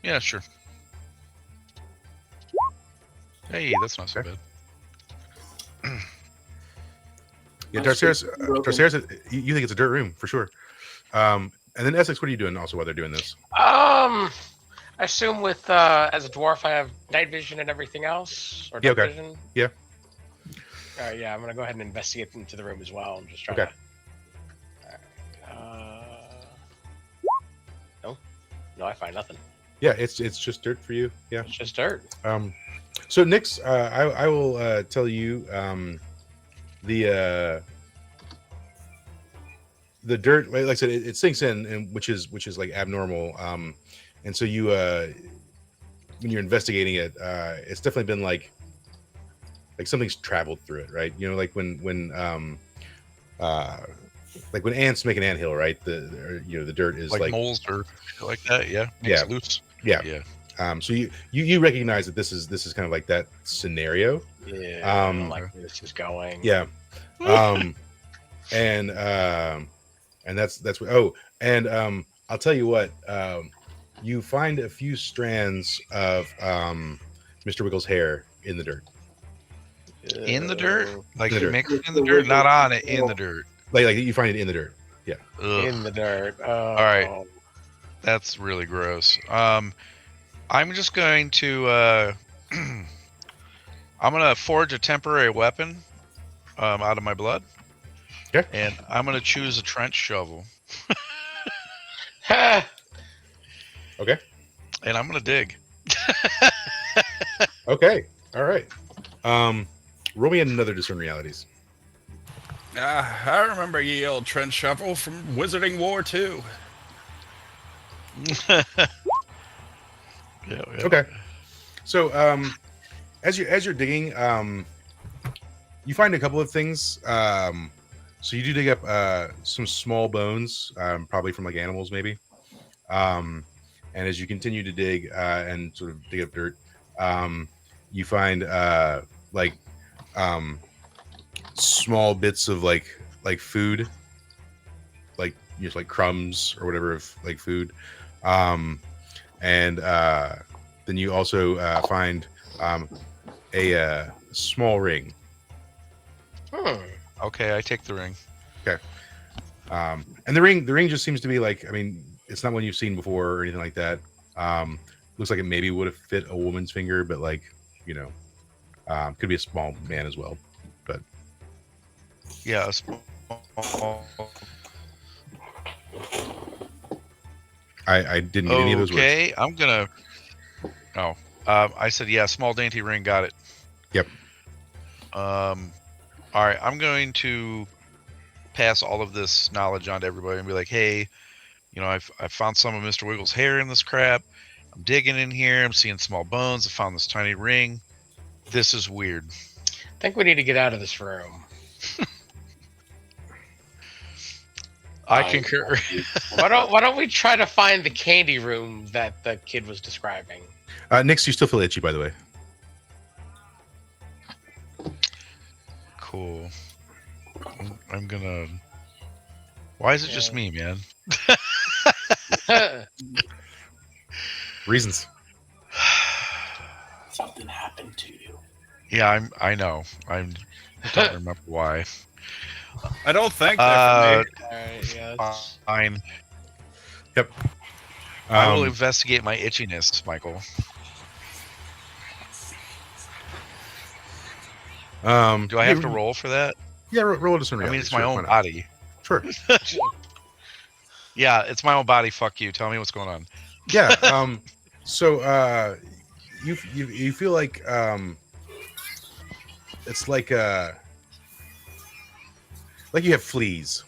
C: Yeah, sure. Hey, that's not so
B: Okay.
C: bad.
B: Yeah,
A: That's
B: Darceris, you think it's a dirt room for sure. And then Essex, what are you doing also while they're doing this?
G: I assume with as a dwarf I have night vision and everything else, or
B: Yeah,
G: dark
B: okay.
G: vision.
B: Yeah.
G: All right, yeah, I'm gonna go ahead and investigate into the room as well. I'm just trying
B: Okay.
G: to. No, I find nothing.
B: Yeah, it's just dirt for you. Yeah.
G: It's just dirt.
B: So Nix, I will tell you the dirt, like I said, it sinks in, and which is like abnormal. And so you when you're investigating it, it's definitely been like something's traveled through it, right? You know, like when ants make an anthill, right? The dirt is like
C: moles or like that. Yeah.
B: Yeah.
C: Makes loose.
B: yeah.
C: Yeah.
B: So you recognize that this is kind of like that scenario.
G: Yeah. I
B: Um,
G: don't like where this is going.
B: Yeah. And that's what. Oh, and I'll tell you what. You find a few strands of Mr. Wiggles' hair in the dirt.
C: In the dirt? Like
B: In the dirt.
C: mixed in the dirt? Not on it, in the dirt.
B: Like you find it in the dirt. Yeah.
C: Ugh.
G: In the dirt.
C: All right. That's really gross. I'm just going to I'm gonna forge a temporary weapon out of my blood.
B: Okay.
C: And I'm gonna choose a trench shovel.
B: Okay.
C: And I'm gonna dig.
B: Okay. All right. Roll me another discern realities.
E: I remember ye old trench shovel from Wizarding War 2.
C: Yeah.
B: Okay. So as you're digging, you find a couple of things. So you do dig up some small bones, probably from like animals, maybe. And as you continue to dig and sort of dig up dirt, you find small bits of like food, like just like crumbs or whatever of like food. And then you also find a small ring.
C: Okay, I take the ring.
B: And the ring just seems to be like, I mean, it's not one you've seen before or anything like that. Looks like it maybe would have fit a woman's finger, but like, could be a small man as well. But
C: Yeah, a small.
B: I didn't get any of those words.
C: Okay, I'm gonna. Oh, I said yeah, small dainty ring. Got it.
B: Yep.
C: All right, I'm going to pass all of this knowledge on to everybody and be like, hey, I found some of Mr. Wiggles' hair in this crap. I'm digging in here. I'm seeing small bones. I found this tiny ring. This is weird.
G: I think we need to get out of this room.
C: I concur.
G: Why don't we try to find the candy room that the kid was describing?
B: Nix, you still feel itchy, by the way.
C: Cool. I'm gonna. Why is it just me, man?
B: Reasons.
A: Something happened to you.
C: Yeah, I know. I don't remember why.
E: I don't think that for me.
G: Alright, yeah.
C: Fine.
B: Yep.
C: I will investigate my itchiness, Michael. Do I have to roll for that?
B: Yeah, roll a discern
C: I mean,
B: reality.
C: it's my
B: Sure,
C: own
B: why not?
C: body.
B: Sure.
C: Yeah, it's my own body. Fuck you. Tell me what's going on.
B: Yeah. So you feel like it's like you have fleas.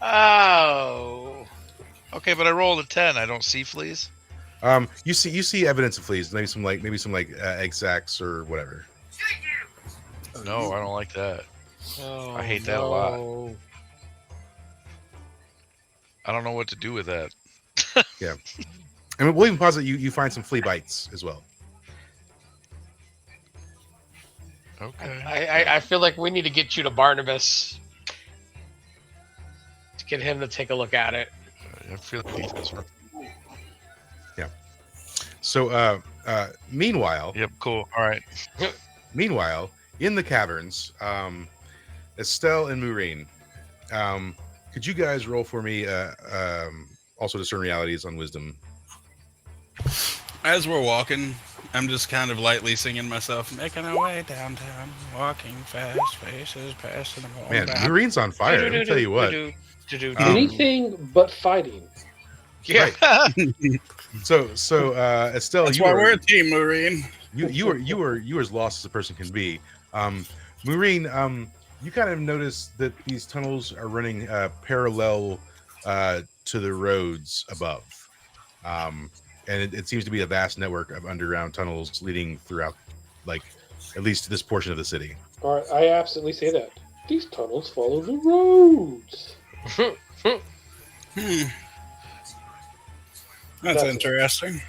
G: Oh.
C: Okay, but I rolled a 10. I don't see fleas.
B: You see evidence of fleas. Maybe some egg sacs or whatever.
C: No, I don't like that.
G: Oh,
C: I hate that a lot.
G: no.
C: I don't know what to do with that.
B: Yeah. And we'll even posit you find some flea bites as well.
C: Okay.
G: I feel like we need to get you to Barnabas to get him to take a look at it.
C: I feel like that's right.
B: So meanwhile,
C: Yep, cool. All right.
B: Meanwhile, in the caverns, Estelle and Maureen, could you guys roll for me also discern realities on wisdom?
E: As we're walking, I'm just kind of lightly singing myself, making our way downtown, walking fast, faces passing them all
B: Man,
E: by.
B: Maureen's on fire. Let me tell you what.
F: Anything but fighting.
G: Yeah.
B: So Estelle,
E: That's
B: you
E: why
B: were,
E: we're a team, Maureen.
B: you were as lost as a person can be. Maureen, you kind of noticed that these tunnels are running parallel to the roads above, and it seems to be a vast network of underground tunnels leading throughout, like, at least this portion of the city.
F: All right, I absolutely say that. These tunnels follow the roads.
E: That's
F: That's
E: interesting.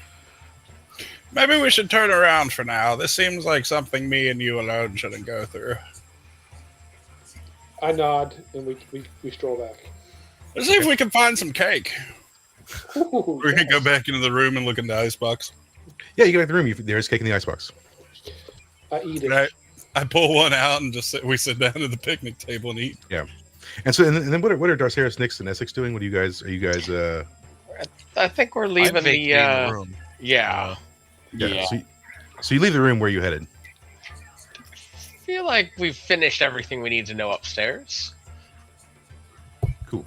E: Maybe we should turn around for now. This seems like something me and you alone shouldn't go through.
F: I nod and we stroll back.
E: Let's see if we can find some cake.
F: Ooh,
E: We can go
F: yes.
E: back into the room and look in the icebox.
B: Yeah, you go back to the room. There's cake in the icebox.
F: I eat it.
E: Right. I pull one out and we sit down at the picnic table and eat.
B: Yeah. And so, and then what are Darceris, Nix, and Essex doing? What are you guys? Are you guys?
G: I think we're leaving
C: I'm vacating the
G: the
C: room.
G: yeah.
A: Yeah.
B: So you leave the room. Where you headed?
G: I feel like we've finished everything we need to know upstairs.
B: Cool.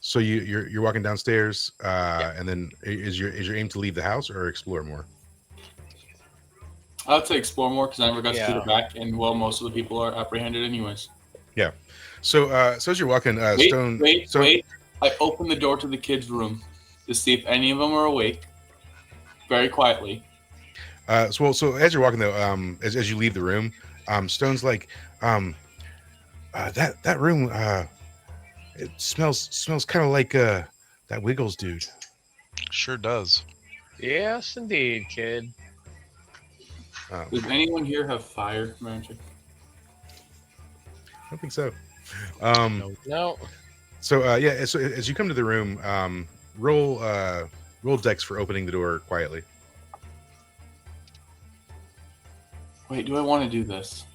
B: So you're walking downstairs, and then is your aim to leave the house or explore more?
A: I'd say explore more because I never got to
G: Yeah.
A: shoot it back, and well, most of the people are apprehended anyways.
B: Yeah. So as you're walking, Stone.
A: Wait. I open the door to the kids' room to see if any of them are awake. Very quietly.
B: So as you're walking though, as you leave the room, Stone's like, that room, it smells kind of like that Wiggles dude.
C: Sure does.
G: Yes, indeed, kid.
A: Does anyone here have fire magic?
B: I don't think so.
G: No.
B: So yeah, so as you come to the room, roll dex for opening the door quietly.
A: Wait, do I want to do this?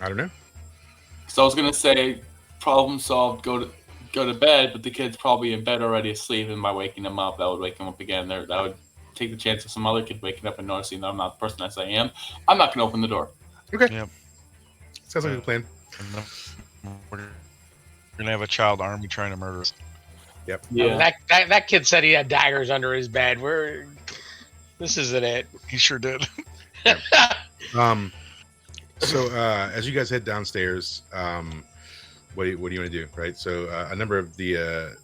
B: I don't know.
A: So I was gonna say, problem solved. Go go to bed, but the kid's probably in bed already asleep, and by waking him up, that would wake him up again. That would take the chance of some other kid waking up and noticing that I'm not the person I say I am. I'm not going to open the door.
B: Okay.
C: Yep.
B: Sounds like a plan.
C: And then we're gonna have a child army trying to murder us.
B: Yep.
A: Yeah.
G: That kid said he had daggers under his bed. This isn't it.
C: He sure did.
B: So as you guys head downstairs, what do you want to do, right? So a number of the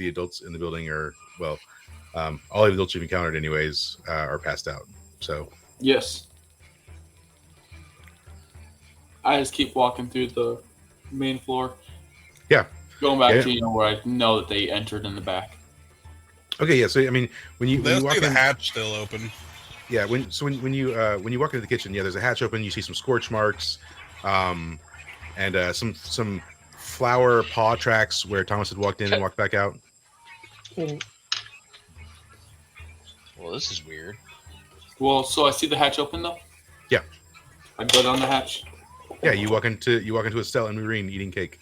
B: adults in the building are all the adults you've encountered, anyways, are passed out. So
A: Yes. I just keep walking through the main floor.
B: Yeah.
A: Going back
B: Yeah.
A: to where I know that they entered in the back.
B: okay, yeah. So I mean, when you
E: They'll
B: walk
E: see the
B: in,
E: hatch still open.
B: yeah. When you walk into the kitchen, yeah, there's a hatch open. You see some scorch marks, and some flower paw tracks where Thomas had walked in and walked back out.
F: Mm.
G: Well, this is weird.
A: Well, so I see the hatch open though.
B: Yeah.
A: I go down the hatch.
B: Yeah, you walk into Estelle and Maureen eating cake.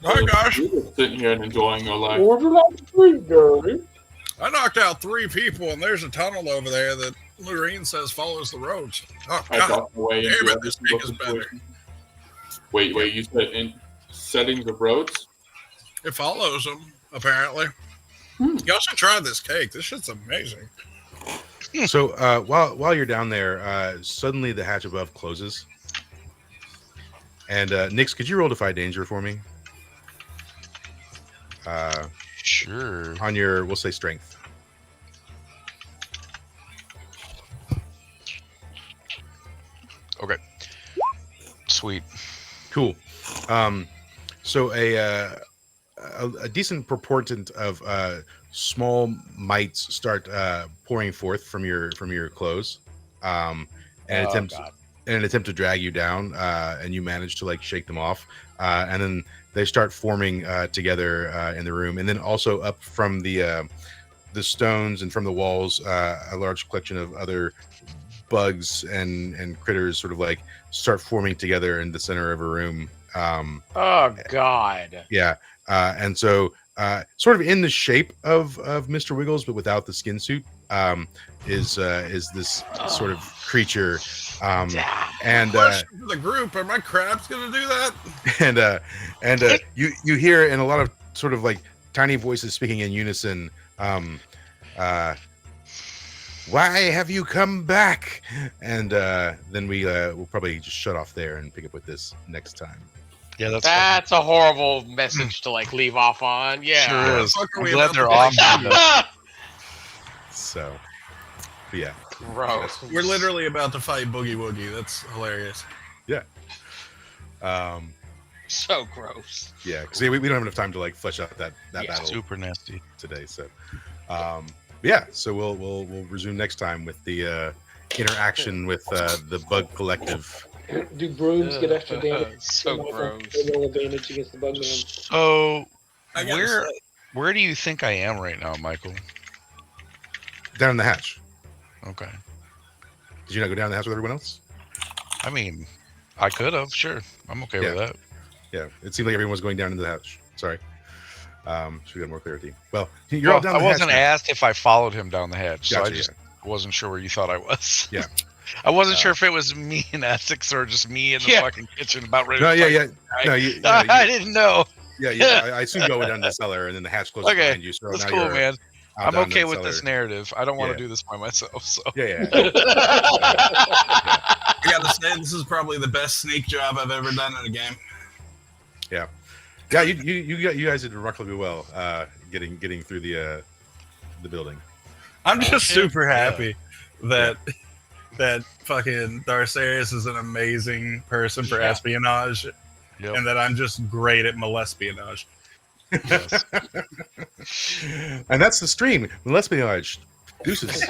E: Hi, guys.
A: We're just sitting here and enjoying our life.
F: Would you like to treat, Gary?
E: I knocked out 3 people, and there's a tunnel over there that Lorene says follows the roads. Oh,
A: I
E: God.
A: got away
E: damn
A: into
E: it,
A: every
E: this
A: single
E: cake is better.
A: situation. Wait, you said in settings of roads?
E: It follows them, apparently. Y'all should try this cake. This shit's amazing.
B: So while you're down there, suddenly the hatch above closes. And Nix, could you roll Defy Danger for me?
C: Sure.
B: On your, we'll say, strength.
C: Okay. Sweet.
B: Cool. So a decent proportion of small mites start pouring forth from your clothes, and attempt to drag you down, and you manage to shake them off, and then they start forming together in the room, and then also up from the stones and from the walls, a large collection of other bugs and critters sort of start forming together in the center of a room.
G: Oh God.
B: Yeah. And so sort of in the shape of Mr. Wiggles, but without the skin suit, is this sort of creature. And
E: Question for the group, are my crabs going to do that?
B: and you hear in a lot of sort of tiny voices speaking in unison, why have you come back? And then we'll probably just shut off there and pick up with this next time.
C: Yeah,
G: That's a horrible message to leave off on. Yeah.
C: Sure is.
E: Fuck are
C: I'm
E: we
C: glad
E: about
C: they're
E: to
C: off.
E: fight?
B: So, but yeah.
G: Gross.
E: We're literally about to fight Boogie Woogie. That's hilarious.
G: So gross.
B: Yeah, because we don't have enough time to flesh out that
G: Yeah.
B: battle
C: Super nasty.
B: today. So, yeah. So we'll resume next time with the interaction with the Bug Collective.
F: Do brooms get extra damage?
G: So
F: Get
G: gross.
F: a little advantage against the bugman.
C: So
E: I gotta say,
C: where do you think I am right now, Michael?
B: Down in the hatch.
C: Okay.
B: Did you not go down the hatch with everyone else?
C: I mean, I could have. Sure, I'm okay with that.
B: Yeah, it seemed like everyone was going down into the hatch. Sorry. Should we get more clarity? Well, you're all down
C: I
B: the
C: wasn't
B: hatch now.
C: asked if I followed him down the hatch, so I
B: Gotcha,
C: just wasn't sure where you thought I was.
B: Yeah.
C: I wasn't sure if it was me in Essex or just me in the
G: Yeah.
C: fucking kitchen about ready
B: No,
C: to
B: yeah,
C: fight.
B: yeah. No,
C: I didn't know.
B: I assume you went down the cellar and then the hatch closed
C: Okay,
B: behind you. So
C: that's
B: now
C: cool,
B: you're
C: man.
B: out
C: I'm
B: down in
C: okay
B: the
C: with this
B: cellar.
C: narrative. I don't want
B: Yeah.
C: to do this by myself. So
B: Yeah.
E: I gotta say, this is probably the best sneak job I've ever done in a game.
B: Yeah, you guys did remarkably well getting through the building.
E: I'm just super
C: Yeah.
E: happy that fucking Darcerius is an amazing person for
G: Yeah.
E: espionage,
C: Yep.
E: and that I'm just great at molespionage.
C: Yes.
B: And that's the stream. Let's be honest. Deuces.